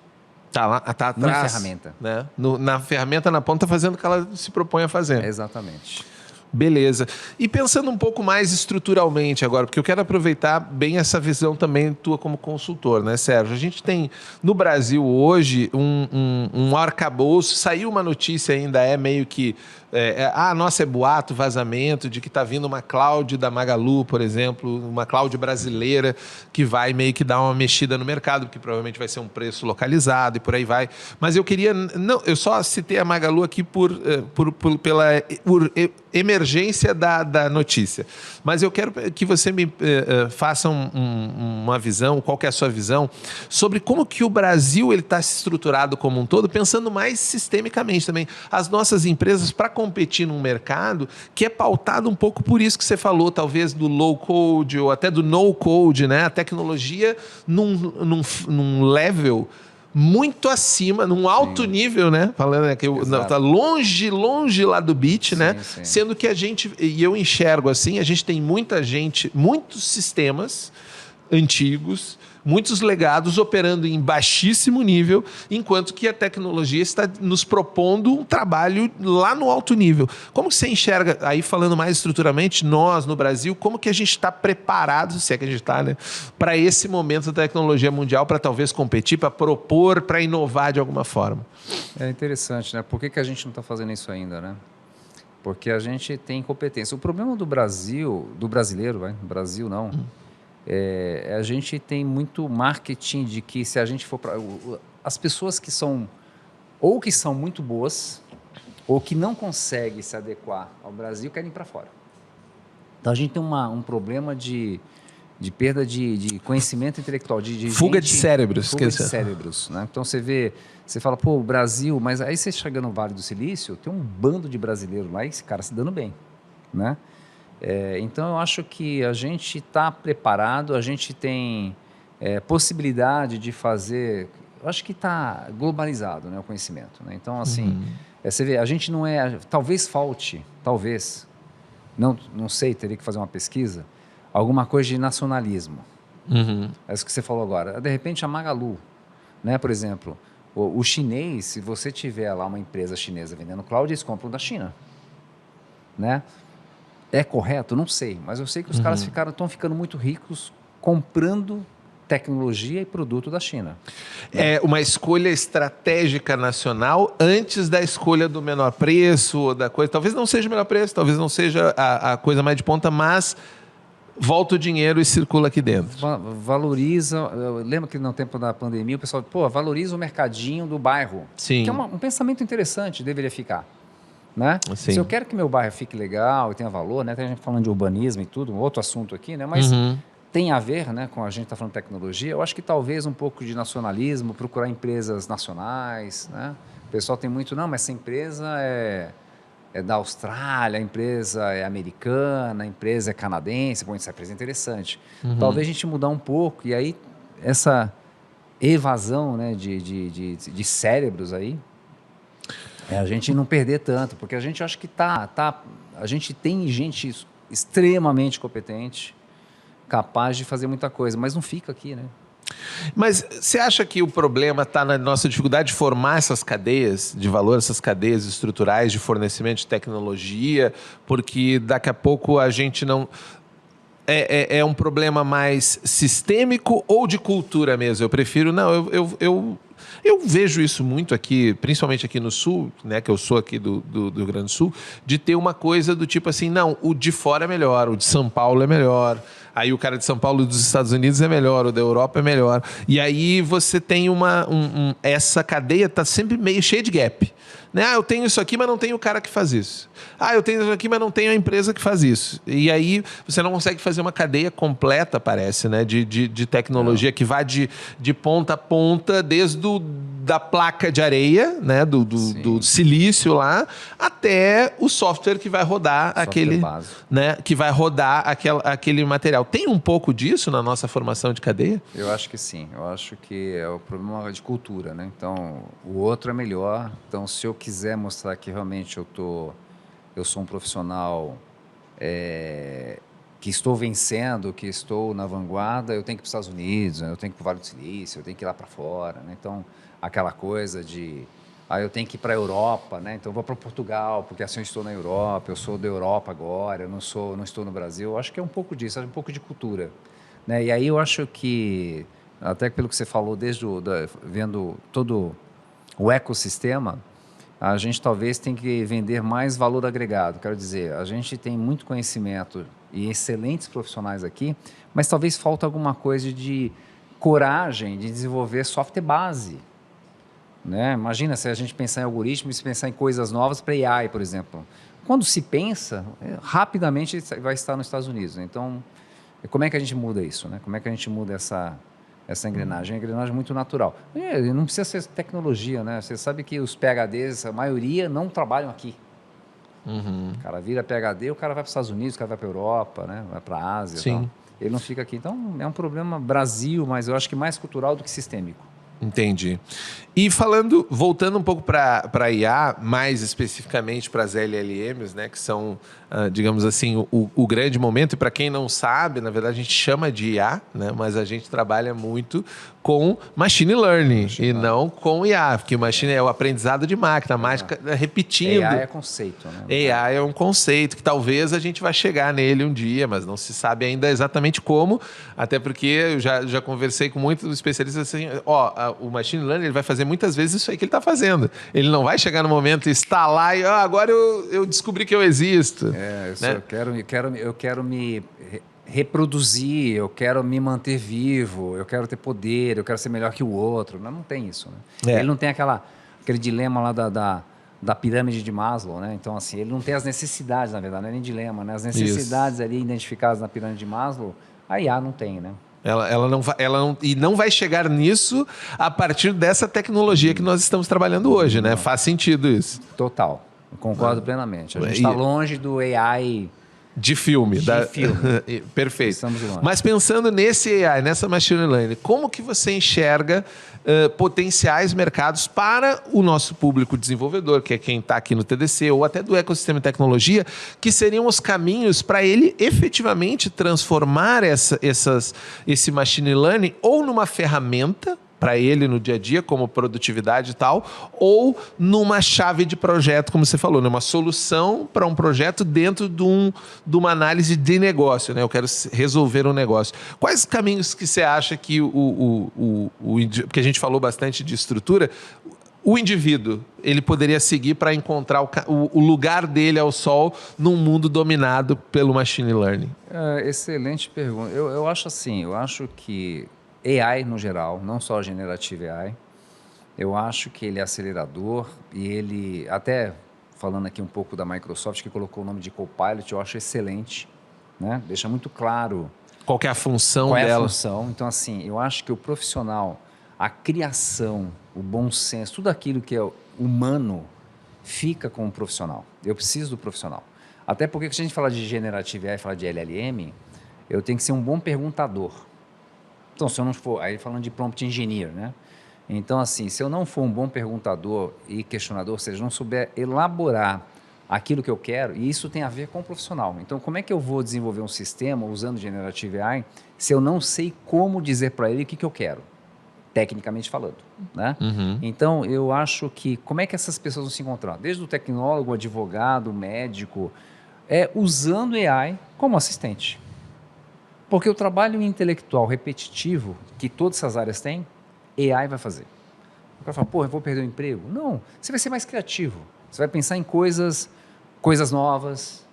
Tá atrás. Na ferramenta. Né? Na ferramenta, na ponta, fazendo o que ela se propõe a fazer. Exatamente. Beleza. E pensando um pouco mais estruturalmente agora, porque eu quero aproveitar bem essa visão também tua como consultor, né, Sérgio? A gente tem no Brasil hoje um arcabouço, saiu uma notícia ainda, meio que Nossa, é boato, vazamento de que está vindo uma cloud da Magalu, por exemplo, uma cloud brasileira que vai meio que dar uma mexida no mercado, porque provavelmente vai ser um preço localizado e por aí vai. Mas eu queria... Não, eu só citei a Magalu aqui pela emergência da notícia. Mas eu quero que você me faça uma visão, qual que é a sua visão, sobre como que o Brasil está estruturado como um todo, pensando mais sistemicamente também. As nossas empresas, para competir num mercado que é pautado um pouco por isso que você falou, talvez do low code ou até do no code, né? A tecnologia num level muito acima, num alto nível, né? Falando que está longe lá do beat, né? Sim. Sendo que a gente, e eu enxergo assim, a gente tem muita gente, muitos sistemas antigos, muitos legados operando em baixíssimo nível, enquanto que a tecnologia está nos propondo um trabalho lá no alto nível. Como que você enxerga, aí falando mais estruturalmente, nós no Brasil, como que a gente está preparado, se é que a gente está, né, para esse momento da tecnologia mundial, para talvez competir, para propor, para inovar de alguma forma? É interessante, né? Por que a gente não está fazendo isso ainda, né? Porque a gente tem competência. O problema do Brasil, do brasileiro, Brasil não... a gente tem muito marketing de que se a gente for para... As pessoas que são muito boas ou que não conseguem se adequar ao Brasil querem ir para fora. Então a gente tem um problema de perda de conhecimento intelectual. Fuga de cérebros. Fuga de cérebros, né? Então você fala, pô, o Brasil... Mas aí você chega no Vale do Silício, tem um bando de brasileiros lá e esse cara se dando bem, né? Então, eu acho que a gente está preparado, a gente tem possibilidade de fazer... Eu acho que está globalizado, né, o conhecimento, né? Então, assim, você vê, a gente não é... Talvez falte, não sei, teria que fazer uma pesquisa, alguma coisa de nacionalismo. É isso que você falou agora. De repente, a Magalu, né, por exemplo, o chinês, se você tiver lá uma empresa chinesa vendendo cloud, eles compram da China, né? É correto? Não sei, mas eu sei que os caras estão ficando muito ricos comprando tecnologia e produto da China. É uma escolha estratégica nacional antes da escolha do menor preço ou da coisa. Talvez não seja o menor preço, talvez não seja a coisa mais de ponta, mas volta o dinheiro e circula aqui dentro. Valoriza... Eu lembro que no tempo da pandemia o pessoal, valoriza o mercadinho do bairro. Sim. Que é um pensamento interessante, deveria ficar. Né? Se eu quero que meu bairro fique legal e tenha valor, né? Tem gente falando de urbanismo e tudo, um outro assunto aqui, né? Mas tem a ver, né, com a gente está falando de tecnologia. Eu acho que talvez um pouco de nacionalismo, procurar empresas nacionais, né? O pessoal tem muito, não, mas essa empresa é da Austrália, a empresa é americana, a empresa é canadense. Bom, essa empresa é interessante. Talvez a gente mudar um pouco e aí essa evasão, né, de cérebros aí, a gente não perder tanto, porque a gente acha que a gente tem gente extremamente competente, capaz de fazer muita coisa, mas não fica aqui, né? Mas você acha que o problema está na nossa dificuldade de formar essas cadeias de valor, essas cadeias estruturais de fornecimento de tecnologia, porque daqui a pouco a gente não... É um problema mais sistêmico ou de cultura mesmo? Eu prefiro... Não, eu vejo isso muito aqui, principalmente aqui no Sul, né, que eu sou aqui do Rio Grande do Sul, de ter uma coisa do tipo assim, não, o de fora é melhor, o de São Paulo é melhor, aí o cara de São Paulo dos Estados Unidos é melhor, o da Europa é melhor. E aí você tem essa cadeia está sempre meio cheia de gap. Né? Eu tenho isso aqui, mas não tenho o cara que faz isso. Eu tenho isso aqui, mas não tenho a empresa que faz isso. E aí você não consegue fazer uma cadeia completa, parece, né? de tecnologia que vai de ponta a ponta, desde da placa de areia, né? do silício lá, até o software que vai rodar né? Que vai rodar aquele material. Tem um pouco disso na nossa formação de cadeia? Eu acho que sim. Eu acho que é o problema de cultura, né? Então, o outro é melhor. Então, se eu quiser mostrar que realmente eu sou um profissional que estou vencendo, que estou na vanguarda, eu tenho que ir para os Estados Unidos, né? Eu tenho que ir para o Vale do Silício, eu tenho que ir lá para fora, né? Então, aquela coisa de... eu tenho que ir para a Europa, né? Então eu vou para Portugal, porque assim eu estou na Europa, eu sou da Europa agora, eu não estou no Brasil. Eu acho que é um pouco disso, é um pouco de cultura, né? E aí eu acho que, até pelo que você falou, vendo todo o ecossistema, a gente talvez tem que vender mais valor agregado. Quero dizer, a gente tem muito conhecimento e excelentes profissionais aqui, mas talvez falta alguma coisa de coragem de desenvolver software base. Né? Imagina se a gente pensar em algoritmos e pensar em coisas novas para AI, por exemplo. Quando se pensa, rapidamente vai estar nos Estados Unidos. Então, como é que a gente muda isso? Né? Como é que a gente muda essa engrenagem? É uma engrenagem muito natural. Não precisa ser tecnologia, né? Você sabe que os PhDs, a maioria, não trabalham aqui. O cara vira PhD, o cara vai para os Estados Unidos, o cara vai para a Europa, né? Vai para a Ásia. Sim. Tal. Ele não fica aqui. Então, é um problema Brasil, mas eu acho que mais cultural do que sistêmico. Entendi. E voltando um pouco para a IA, mais especificamente para as LLMs, né, que são, digamos assim, o grande momento. E para quem não sabe, na verdade a gente chama de IA, né, mas a gente trabalha muito com machine learning e não com IA, porque machine é o aprendizado de máquina, a máquina repetindo. AI é conceito, né? AI é um conceito que talvez a gente vai chegar nele um dia, mas não se sabe ainda exatamente como, até porque eu já conversei com muitos especialistas assim, o machine learning ele vai fazer muitas vezes isso aí que ele está fazendo. Ele não vai chegar no momento e instalar e agora eu descobri que eu existo. Né? Eu quero me reproduzir, eu quero me manter vivo, eu quero ter poder, eu quero ser melhor que o outro. Não tem isso. Né? Ele não tem aquele dilema lá da pirâmide de Maslow, né? Então, assim, ele não tem as necessidades, na verdade, não é nem dilema, né? As necessidades ali identificadas na pirâmide de Maslow, a IA não tem, né? Ela não vai chegar nisso a partir dessa tecnologia que nós estamos trabalhando hoje, né? Faz sentido isso. Total, eu concordo plenamente. A gente está longe do AI... De filme. Perfeito. Estamos longe. Mas pensando nesse AI, nessa machine learning, como que você enxerga potenciais mercados para o nosso público desenvolvedor, que é quem está aqui no TDC, ou até do ecossistema de tecnologia, que seriam os caminhos para ele efetivamente transformar esse machine learning ou numa ferramenta para ele no dia a dia, como produtividade e tal, ou numa chave de projeto, como você falou, numa solução para um projeto dentro de uma análise de negócio, né? Eu quero resolver um negócio. Quais caminhos que você acha que porque a gente falou bastante de estrutura, o indivíduo ele poderia seguir para encontrar o lugar dele ao sol num mundo dominado pelo machine learning? Excelente pergunta. Eu acho assim, eu acho que AI no geral, não só Generative AI, eu acho que ele é acelerador e ele, até falando aqui um pouco da Microsoft, que colocou o nome de Copilot, eu acho excelente, né? Deixa muito claro qual que é a função qual dela. É a função. Então, assim, eu acho que o profissional, a criação, o bom senso, tudo aquilo que é humano, fica com o profissional. Eu preciso do profissional. Até porque, se a gente fala de Generative AI, fala de LLM, eu tenho que ser um bom perguntador. Então, se eu não for... Aí falando de prompt engineer, né? Então, assim, se eu não for um bom perguntador e questionador, ou seja, não souber elaborar aquilo que eu quero, e isso tem a ver com o profissional. Então, como é que eu vou desenvolver um sistema usando Generative AI se eu não sei como dizer para ele o que eu quero, tecnicamente falando, né? Então, eu acho que... Como é que essas pessoas vão se encontrar? Desde o tecnólogo, o advogado, o médico, usando AI como assistente. Porque o trabalho intelectual repetitivo, que todas essas áreas têm, AI vai fazer. O cara fala, eu vou perder o emprego? Não, você vai ser mais criativo. Você vai pensar em coisas novas,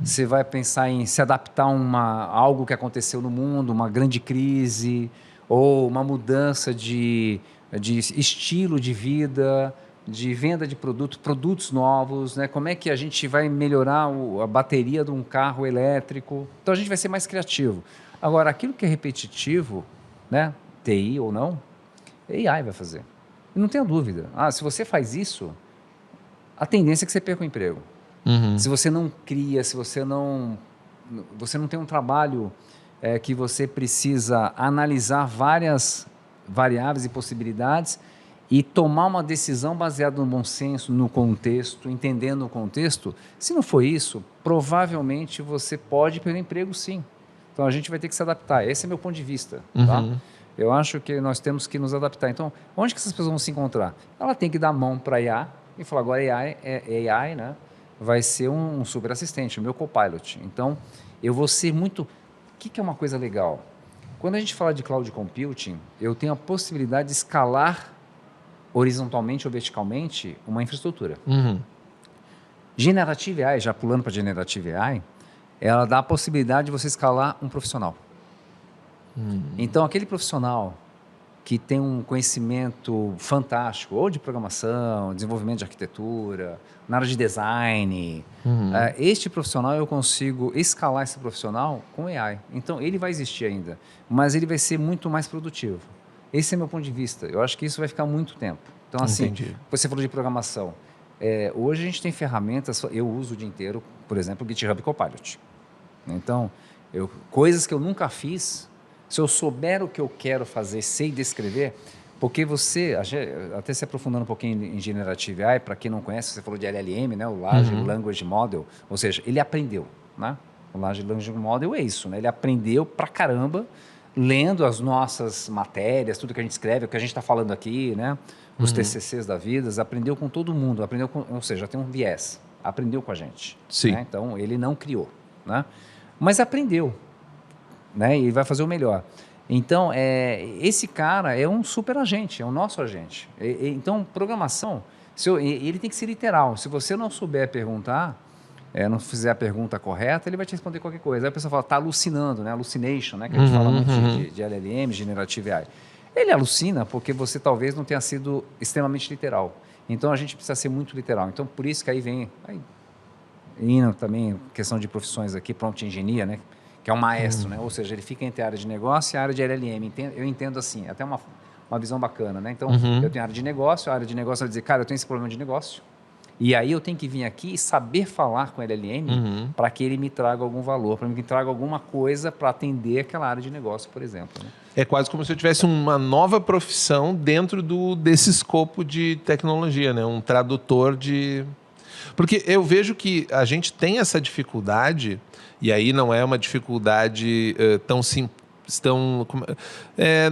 você vai pensar em se adaptar a algo que aconteceu no mundo, uma grande crise, ou uma mudança de estilo de vida, de venda de produtos novos, né? Como é que a gente vai melhorar a bateria de um carro elétrico. Então, a gente vai ser mais criativo. Agora, aquilo que é repetitivo, né? TI ou não, AI vai fazer. E não tenha dúvida. Se você faz isso, a tendência é que você perca o emprego. Se você não cria, se você não tem um trabalho que você precisa analisar várias variáveis e possibilidades e tomar uma decisão baseada no bom senso, no contexto, entendendo o contexto, se não for isso, provavelmente você pode perder emprego, sim. Então, a gente vai ter que se adaptar. Esse é meu ponto de vista. Tá? Eu acho que nós temos que nos adaptar. Então, onde que essas pessoas vão se encontrar? Ela tem que dar a mão para a IA e falar, agora AI, né, vai ser um super assistente, o meu Copilot. Então, eu vou ser muito... O que é uma coisa legal? Quando a gente fala de cloud computing, eu tenho a possibilidade de escalar horizontalmente ou verticalmente, uma infraestrutura. Uhum. Generative AI, já pulando para Generative AI, ela dá a possibilidade de você escalar um profissional. Então, aquele profissional que tem um conhecimento fantástico, ou de programação, desenvolvimento de arquitetura, na área de design, este profissional eu consigo escalar esse profissional com AI. Então, ele vai existir ainda, mas ele vai ser muito mais produtivo. Esse é meu ponto de vista. Eu acho que isso vai ficar muito tempo. Então, assim, Entendi. você falou de programação. Hoje a gente tem ferramentas, eu uso o dia inteiro, por exemplo, o GitHub Copilot. Então, coisas que eu nunca fiz, se eu souber o que eu quero fazer, sei descrever, porque você, até se aprofundando um pouquinho em Generative AI, para quem não conhece, você falou de LLM, né, o Large Language Model, ou seja, ele aprendeu, né? O Large Language Model é isso, né? Ele aprendeu pra caramba, lendo as nossas matérias, tudo que a gente escreve, o que a gente está falando aqui, né? Os TCCs da vida, aprendeu com todo mundo, ou seja, tem um viés, aprendeu com a gente. Sim. Né? Então, ele não criou, né? Mas aprendeu, né? E vai fazer o melhor. Então, esse cara é um super agente, é o nosso agente. Então, programação, ele tem que ser literal. Se você não souber perguntar, não fizer a pergunta correta, ele vai te responder qualquer coisa. Aí a pessoa fala, está alucinando, né? Hallucination, né? Que a gente fala muito de LLM, Generative AI. Ele alucina porque você talvez não tenha sido extremamente literal. Então, a gente precisa ser muito literal. Então, por isso que aí vem... indo também, questão de profissões aqui, prompt engineer, né? Que é um maestro, né? Ou seja, ele fica entre a área de negócio e a área de LLM. Eu entendo assim, até uma visão bacana, né? Então, eu tenho a área de negócio, a área de negócio vai dizer, cara, eu tenho esse problema de negócio, e aí eu tenho que vir aqui e saber falar com o LLM para que ele me traga algum valor, para que me traga alguma coisa para atender aquela área de negócio, por exemplo. Né? É quase como se eu tivesse uma nova profissão dentro desse escopo de tecnologia, né? Um tradutor de... Porque eu vejo que a gente tem essa dificuldade, e aí não é uma dificuldade tão simples,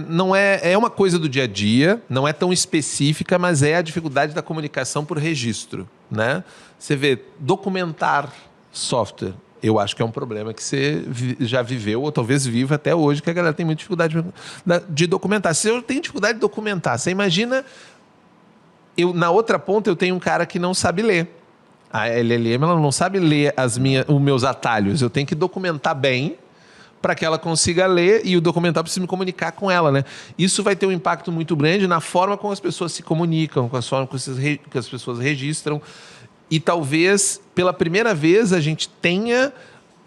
não é uma coisa do dia a dia, não é tão específica, mas é a dificuldade da comunicação por registro, né? Você vê, documentar software, eu acho que é um problema que você já viveu, ou talvez viva até hoje, que a galera tem muita dificuldade de documentar. Se eu tenho dificuldade de documentar, você imagina, na outra ponta eu tenho um cara que não sabe ler. A LLM ela não sabe ler os meus atalhos, eu tenho que documentar bem para que ela consiga ler e o documental precisa me comunicar com ela, né? Isso vai ter um impacto muito grande na forma como as pessoas se comunicam, com a forma como as pessoas registram. E talvez, pela primeira vez, a gente tenha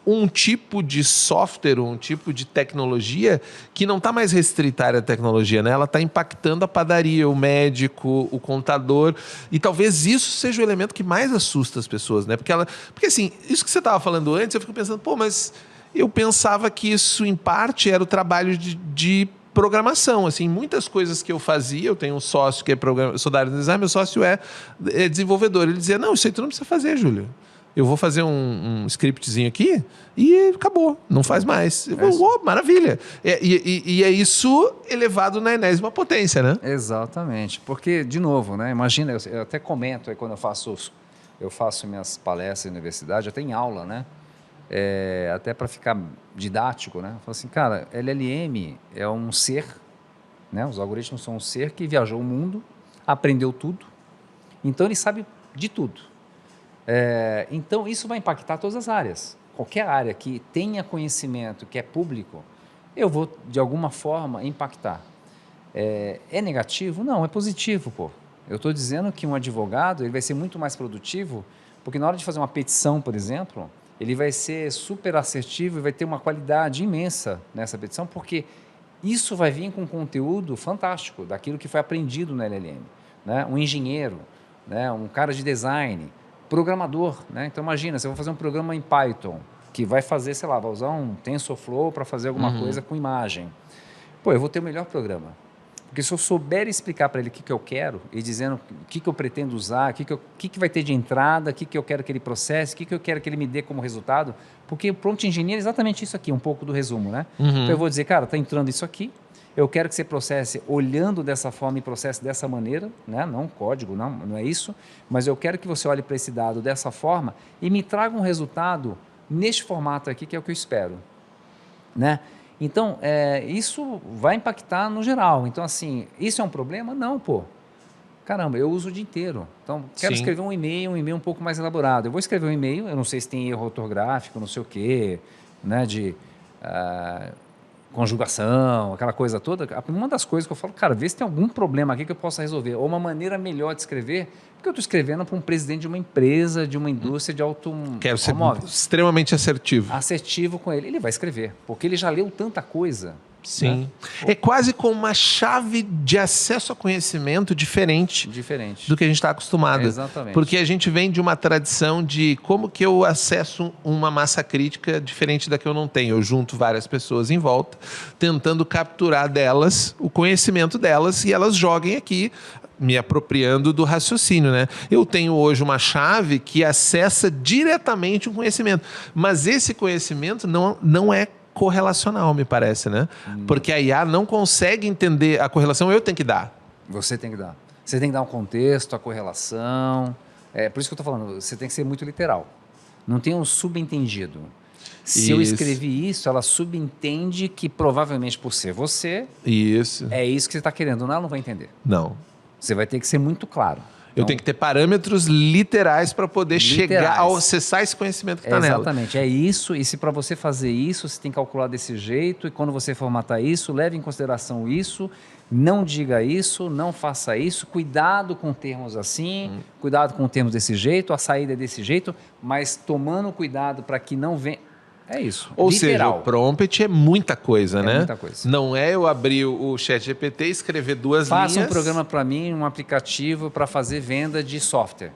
um tipo de software, um tipo de tecnologia que não está mais restrita à área da tecnologia, né? Ela está impactando a padaria, o médico, o contador. E talvez isso seja o elemento que mais assusta as pessoas, né? Porque assim, isso que você estava falando antes, eu fico pensando, pô, mas eu pensava que isso, em parte, era o trabalho de programação. Assim, muitas coisas que eu fazia, eu tenho um sócio que eu sou da área de design, meu sócio é desenvolvedor. Ele dizia, não, isso aí tu não precisa fazer, Júlio. Eu vou fazer um scriptzinho aqui e acabou, não faz mais. Maravilha. E é isso elevado na enésima potência, né? Exatamente. Porque, de novo, né? Imagina, eu até comento aí quando eu faço minhas palestras na universidade, até em aula, né? Até para ficar didático, né? Eu falo assim, cara, LLM é um ser, né? Os algoritmos são um ser que viajou o mundo, aprendeu tudo, então ele sabe de tudo. Então isso vai impactar todas as áreas. Qualquer área que tenha conhecimento, que é público, eu vou de alguma forma impactar. É negativo? Não, é positivo, pô. Eu estou dizendo que um advogado ele vai ser muito mais produtivo, porque na hora de fazer uma petição, por exemplo, ele vai ser super assertivo e vai ter uma qualidade imensa nessa petição, porque isso vai vir com conteúdo fantástico, daquilo que foi aprendido na LLM. Né? Um engenheiro, né? Um cara de design, programador. Né? Então, imagina, se eu vou fazer um programa em Python, que vai fazer, sei lá, vai usar um TensorFlow para fazer alguma coisa com imagem. Pô, eu vou ter o melhor programa. Porque se eu souber explicar para ele o que eu quero, e dizendo o que eu pretendo usar, o que vai ter de entrada, o que eu quero que ele processe, o que eu quero que ele me dê como resultado, porque o prompt engineer é exatamente isso aqui, um pouco do resumo, né? Então eu vou dizer, cara, está entrando isso aqui, eu quero que você processe olhando dessa forma e processe dessa maneira, né? Não código, não é isso, mas eu quero que você olhe para esse dado dessa forma e me traga um resultado neste formato aqui, que é o que eu espero, né? Então, isso vai impactar no geral. Então, assim, isso é um problema? Não, pô. Caramba, eu uso o dia inteiro. Então, quero Sim. escrever um e-mail um pouco mais elaborado. Eu vou escrever um e-mail, eu não sei se tem erro ortográfico, não sei o quê, né, de conjugação, aquela coisa toda. Uma das coisas que eu falo, cara, vê se tem algum problema aqui que eu possa resolver. Ou uma maneira melhor de escrever, porque eu estou escrevendo para um presidente de uma empresa, de uma indústria de Quero ser automóveis. extremamente assertivo. Assertivo com ele. Ele vai escrever, porque ele já leu tanta coisa. Sim. É quase como uma chave de acesso a conhecimento diferente do que a gente está acostumado. Exatamente. Porque a gente vem de uma tradição de como que eu acesso uma massa crítica diferente da que eu não tenho. Eu junto várias pessoas em volta, tentando capturar delas o conhecimento delas e elas joguem aqui, me apropriando do raciocínio, né? Eu tenho hoje uma chave que acessa diretamente um conhecimento, mas esse conhecimento não é correlacional, me parece, né? Porque a IA não consegue entender a correlação, eu tenho que dar. Você tem que dar. Você tem que dar um contexto, a correlação. É por isso que eu estou falando, você tem que ser muito literal. Não tem um subentendido. Se eu escrevi isso, ela subentende que provavelmente por ser você, Isso. é isso que você está querendo. Não, ela não vai entender. Não. Você vai ter que ser muito claro. Eu tenho que ter parâmetros literais para poder chegar a acessar esse conhecimento que está nela. Exatamente, é isso. E se para você fazer isso, você tem que calcular desse jeito. E quando você formatar isso, leve em consideração isso. Não diga isso, não faça isso. Cuidado com termos assim, cuidado com termos desse jeito. A saída é desse jeito, mas tomando cuidado para que não venha. É isso. Ou literal. seja, o prompt é muita coisa, né? Muita coisa. Não é eu abrir o ChatGPT, escrever duas linhas. Faça um programa para mim, um aplicativo para fazer venda de software.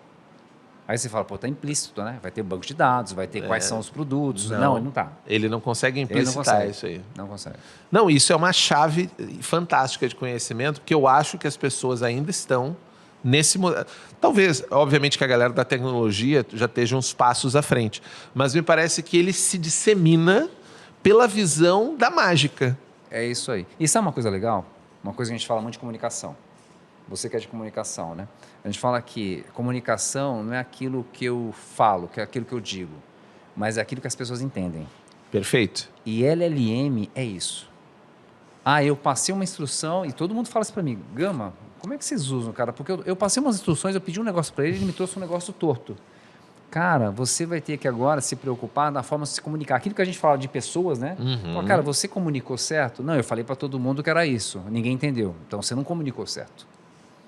Aí você fala, pô, tá implícito, né? Vai ter banco de dados, vai ter quais são os produtos. Não, ele não tá. Ele não consegue Ele não implicitar consegue. isso aí. Não consegue. Não, isso é uma chave fantástica de conhecimento, porque eu acho que as pessoas ainda estão nesse modelo. Talvez, obviamente, que a galera da tecnologia já esteja uns passos à frente, mas me parece que ele se dissemina pela visão da mágica. É isso aí. E sabe uma coisa legal? Uma coisa que a gente fala muito de comunicação. Você que é de comunicação, né? A gente fala que comunicação não é aquilo que eu falo, que é aquilo que eu digo, mas é aquilo que as pessoas entendem. Perfeito. E LLM é isso. Eu passei uma instrução e todo mundo fala isso para mim. Gama, como é que vocês usam, cara? Porque eu passei umas instruções, eu pedi um negócio para ele, ele me trouxe um negócio torto. Cara, você vai ter que agora se preocupar na forma de se comunicar. Aquilo que a gente fala de pessoas, né? Fala, cara, você comunicou certo? Não, eu falei para todo mundo que era isso. Ninguém entendeu. Então, você não comunicou certo.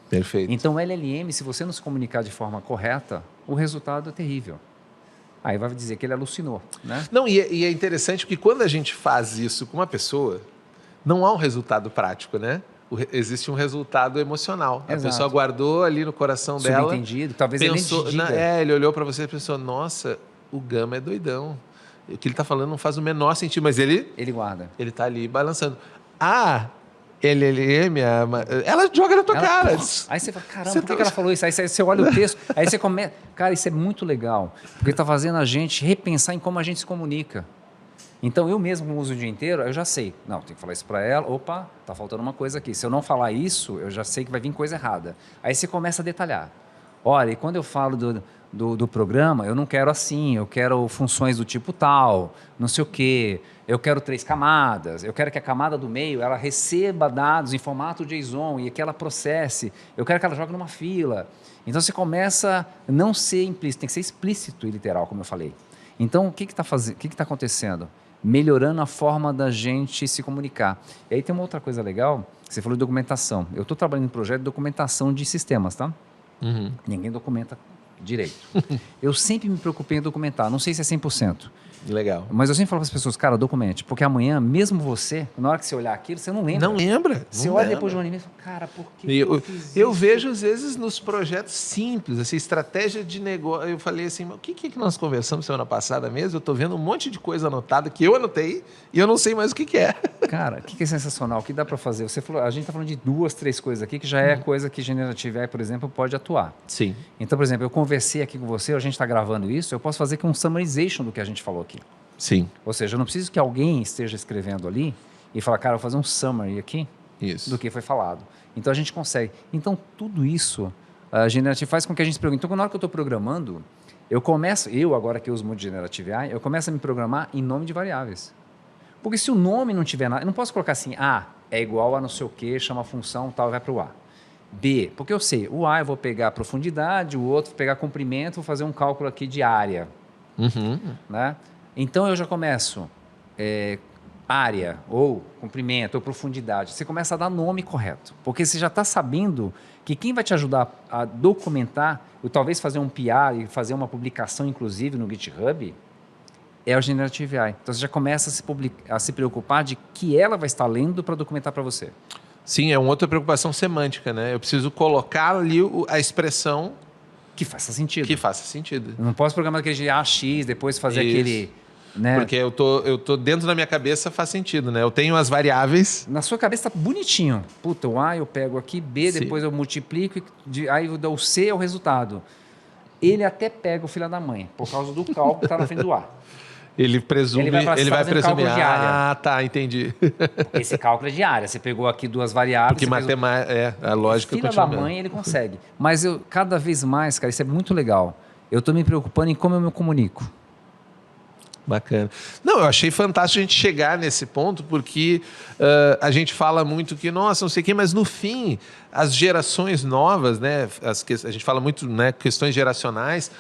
Perfeito. Então, LLM, se você não se comunicar de forma correta, o resultado é terrível. Aí vai dizer que ele alucinou, né? Não, e é interessante porque quando a gente faz isso com uma pessoa, não há um resultado prático, né? Existe um resultado emocional. Exato. A pessoa guardou ali no coração dela. Subentendido, talvez Pensou, ele nem diga. ele olhou para você e pensou, nossa, o Gama é doidão. O que ele está falando não faz o menor sentido, mas ele guarda. Ele está ali balançando. LLM, ela joga na tua cara. Aí você fala, caramba, Você por que ela falou isso? Aí você olha o texto, aí você começa... Cara, isso é muito legal, porque está fazendo a gente repensar em como a gente se comunica. Então, eu mesmo uso o dia inteiro, eu já sei. Não, tem que falar isso para ela. Opa, tá faltando uma coisa aqui. Se eu não falar isso, eu já sei que vai vir coisa errada. Aí você começa a detalhar. Olha, e quando eu falo do programa, eu não quero assim, eu quero funções do tipo tal, não sei o quê. Eu quero 3 camadas, eu quero que a camada do meio ela receba dados em formato JSON e que ela processe. Eu quero que ela jogue numa fila. Então, você começa a não ser implícito, tem que ser explícito e literal, como eu falei. Então, o que está acontecendo? Melhorando a forma da gente se comunicar. E aí tem uma outra coisa legal, você falou de documentação. Eu estou trabalhando em projeto de documentação de sistemas, tá? Ninguém documenta direito. Eu sempre me preocupei em documentar, não sei se é 100%. Legal. Mas eu sempre falo para as pessoas, cara, documente, porque amanhã, mesmo você, na hora que você olhar aquilo, você não lembra. Não lembra. Você não olha lembra. depois de um ano e meio e fala, cara, por que eu fiz isso? Eu vejo, às vezes, nos projetos simples, assim, estratégia de negócio. Eu falei assim, o que nós conversamos semana passada mesmo? Eu estou vendo um monte de coisa anotada que eu anotei e eu não sei mais o que é. Cara, o que é sensacional? O que dá para fazer? Você falou, a gente está falando de 2, 3 coisas aqui que já é coisa que Generative AI, por exemplo, pode atuar. Sim. Então, por exemplo, eu conversei aqui com você, a gente está gravando isso, eu posso fazer aqui um summarization do que a gente falou aqui. Sim. Ou seja, eu não preciso que alguém esteja escrevendo ali e falar, cara, eu vou fazer um summary aqui do que foi falado. Então, a gente consegue. Então, tudo isso, a Generative faz com que a gente se pergunte. Então, na hora que eu estou programando, eu agora que uso muito Generative AI, eu começo a me programar em nome de variáveis. Porque se o nome não tiver nada, eu não posso colocar assim, é igual a não sei o que, chama a função tal, vai para o A. B, porque eu sei, o A eu vou pegar profundidade, o outro vou pegar comprimento, vou fazer um cálculo aqui de área. Né? Então eu já começo área, ou comprimento, ou profundidade. Você começa a dar nome correto, porque você já está sabendo que quem vai te ajudar a documentar, ou talvez fazer um PR e fazer uma publicação, inclusive, no GitHub, é o Generative AI. Então você já começa a se preocupar de que ela vai estar lendo para documentar para você. Sim, é uma outra preocupação semântica, né? Eu preciso colocar ali a expressão que faça sentido. que faça sentido. Eu não posso programar aquele de AX, depois fazer Isso. aquele... Né? Porque eu tô dentro da minha cabeça, faz sentido, né? Eu tenho as variáveis. Na sua cabeça tá bonitinho. Puta, o A eu pego aqui, B, Sim. depois eu multiplico, aí eu dou o C é o resultado. Ele até pega o filho da mãe, por causa do cálculo que está na frente do A. Ele presume, Ele vai ele vai fazendo presumir. cálculo de área. Ah, tá, entendi. Esse cálculo é de área. Você pegou aqui duas variáveis. Porque matemática, a lógica Filha continua da mesmo. mãe, ele consegue. Mas eu, cada vez mais, cara, isso é muito legal. Eu estou me preocupando em como eu me comunico. Bacana. Não, eu achei fantástico a gente chegar nesse ponto, porque a gente fala muito que, nossa, não sei o quê, mas no fim, as gerações novas, né, a gente fala muito, né, questões geracionais,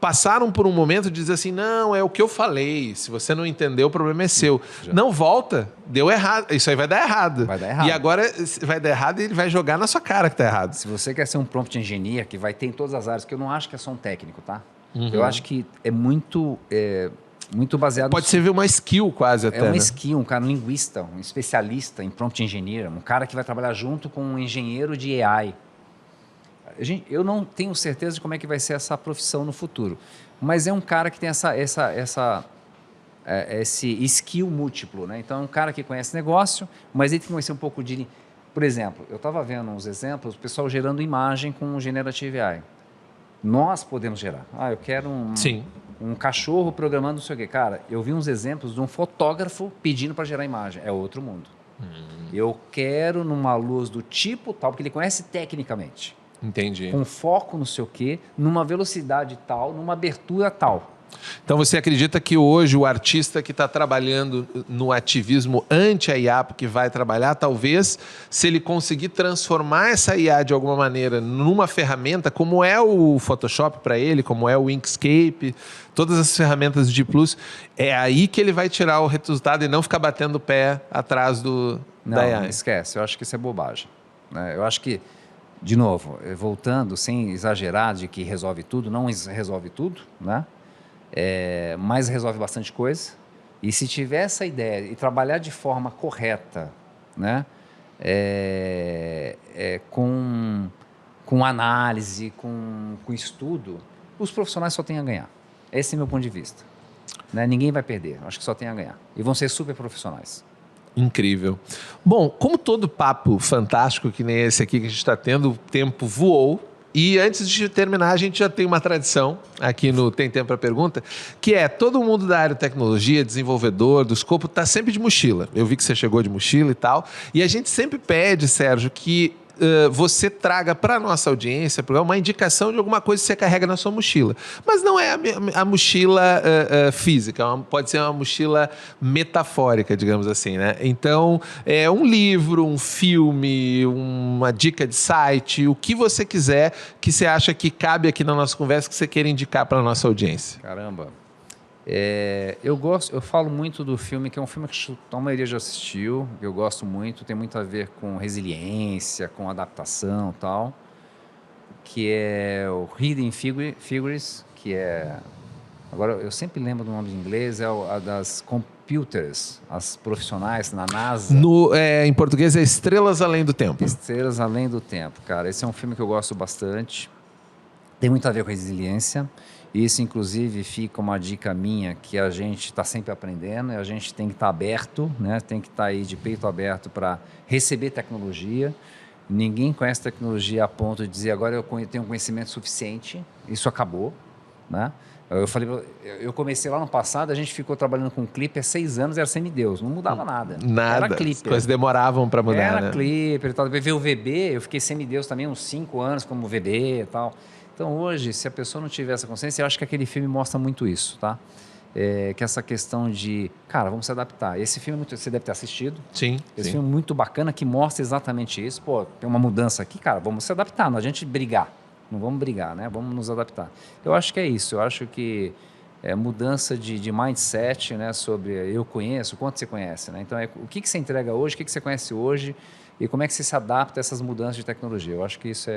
passaram por um momento de dizer assim, não, é o que eu falei, se você não entendeu, o problema é seu. Não volta, deu errado, isso aí vai dar errado. Vai dar errado. E agora vai dar errado e ele vai jogar na sua cara que tá errado. Se você quer ser um prompt engineer, que vai ter em todas as áreas, que eu não acho que é só um técnico, tá? Eu acho que é muito baseado... Pode ser uma skill quase até, É uma né? skill, um cara, um linguista, um especialista em prompt engineer, um cara que vai trabalhar junto com um engenheiro de AI. Eu não tenho certeza de como é que vai ser essa profissão no futuro, mas é um cara que tem esse skill múltiplo, né? Então é um cara que conhece negócio, mas ele tem que conhecer um pouco de... Por exemplo, eu estava vendo uns exemplos, o pessoal gerando imagem com Generative AI. Nós podemos gerar. Eu quero um cachorro programando não sei o quê. Cara, eu vi uns exemplos de um fotógrafo pedindo para gerar imagem. É outro mundo. Eu quero numa luz do tipo tal, porque ele conhece tecnicamente. Entendi. Com foco no sei o quê, numa velocidade tal, numa abertura tal. Então você acredita que hoje o artista que está trabalhando no ativismo anti a IA, que vai trabalhar, talvez, se ele conseguir transformar essa IA de alguma maneira numa ferramenta, como é o Photoshop para ele, como é o Inkscape, todas as ferramentas de Plus, é aí que ele vai tirar o resultado e não ficar batendo o pé atrás da IA. Não, esquece. Eu acho que isso é bobagem, né? Eu acho que, de novo, voltando, sem exagerar de que resolve tudo, não resolve tudo, né? Mas resolve bastante coisa. E se tiver essa ideia e trabalhar de forma correta, né? Com análise, com estudo, os profissionais só têm a ganhar. Esse é o meu ponto de vista, né? Ninguém vai perder, acho que só tem a ganhar. E vão ser super profissionais. Incrível. Bom, como todo papo fantástico que nem esse aqui que a gente está tendo, o tempo voou. E antes de terminar, a gente já tem uma tradição aqui no Tem Tempo para Pergunta, que é todo mundo da área de tecnologia, desenvolvedor, do escopo, está sempre de mochila. Eu vi que você chegou de mochila e tal. E a gente sempre pede, Sérgio, que você traga para a nossa audiência uma indicação de alguma coisa que você carrega na sua mochila. Mas não é a mochila física, pode ser uma mochila metafórica, digamos assim, né? Então, um livro, um filme, uma dica de site, o que você quiser que você acha que cabe aqui na nossa conversa, que você queira indicar para a nossa audiência. Caramba. Eu falo muito do filme, que é um filme que a maioria já assistiu, que eu gosto muito, tem muito a ver com resiliência, com adaptação e tal, que é o Hidden Figures, que é... Agora, eu sempre lembro do nome em inglês, a das computers, as profissionais na NASA. Em português é Estrelas Além do Tempo. Estrelas Além do Tempo, cara. Esse é um filme que eu gosto bastante. Tem muito a ver com resiliência. Isso, inclusive, fica uma dica minha, que a gente está sempre aprendendo e a gente tem que estar aberto, né? Tem que estar aí de peito aberto para receber tecnologia. Ninguém conhece tecnologia a ponto de dizer agora eu tenho conhecimento suficiente. Isso acabou, né? Eu comecei lá no passado, a gente ficou trabalhando com Clipper 6 anos, era semideus, não mudava nada. Nada, Era Clipper. as coisas demoravam para mudar, Era né? Clipper e tal. Depois veio o VB, eu fiquei semideus também uns 5 anos como VB e tal. Então hoje, se a pessoa não tiver essa consciência, eu acho que aquele filme mostra muito isso, tá? que essa questão de, cara, vamos se adaptar. Esse filme você deve ter assistido. Sim. Esse filme é muito bacana, que mostra exatamente isso. Pô, tem uma mudança aqui, cara, vamos se adaptar, não a gente brigar. Não vamos brigar, né? Vamos nos adaptar. Eu acho que é isso. Eu acho que é mudança de mindset, né? Sobre eu conheço, quanto você conhece, né? Então, o que você entrega hoje, o que você conhece hoje e como é que você se adapta a essas mudanças de tecnologia. Eu acho que isso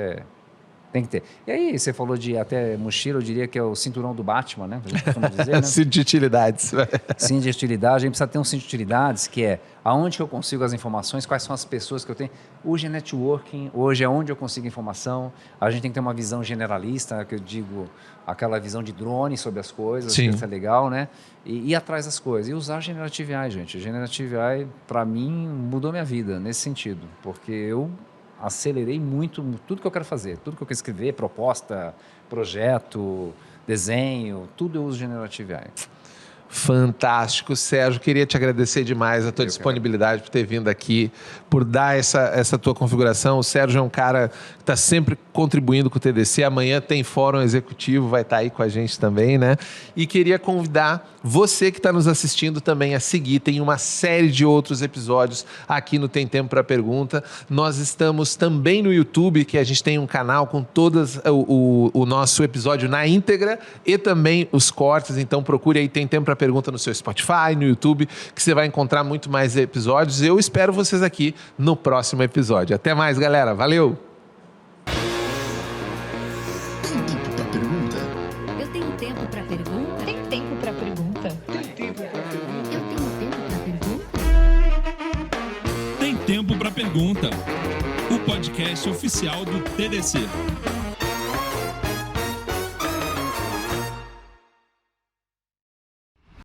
tem que ter. E aí, você falou de até mochila, eu diria que é o cinturão do Batman, né? A gente costuma dizer, né? Cinto de utilidades. Cinto de utilidade. A gente precisa ter um cinto de utilidades, que é aonde que eu consigo as informações, quais são as pessoas que eu tenho. Hoje é networking, hoje é onde eu consigo informação. A gente tem que ter uma visão generalista, que eu digo, aquela visão de drone sobre as coisas. Sim. Isso é legal, né? E ir atrás das coisas. E usar Generative AI, gente. Generative AI, para mim, mudou minha vida nesse sentido. Porque eu acelerei muito tudo que eu quero fazer, tudo que eu quero escrever, proposta, projeto, desenho, tudo eu uso Generative AI. Fantástico, Sérgio. Queria te agradecer demais a tua disponibilidade por ter vindo aqui, por dar essa tua configuração. O Sérgio é um cara que está sempre contribuindo com o TDC. Amanhã tem fórum executivo, vai estar aí com a gente também, né? E queria convidar você que está nos assistindo também a seguir. Tem uma série de outros episódios aqui no Tem Tempo para Pergunta. Nós estamos também no YouTube, que a gente tem um canal com todas o nosso episódio na íntegra e também os cortes. Então procure aí Tem Tempo para Pergunta no seu Spotify, no YouTube, que você vai encontrar muito mais episódios. Eu espero vocês aqui no próximo episódio. Até mais, galera. Valeu! Tem tempo pra pergunta? Eu tenho tempo para pergunta? Tem tempo para pergunta? Eu tenho tempo para pergunta? Tem Tempo para Pergunta, o podcast oficial do TDC.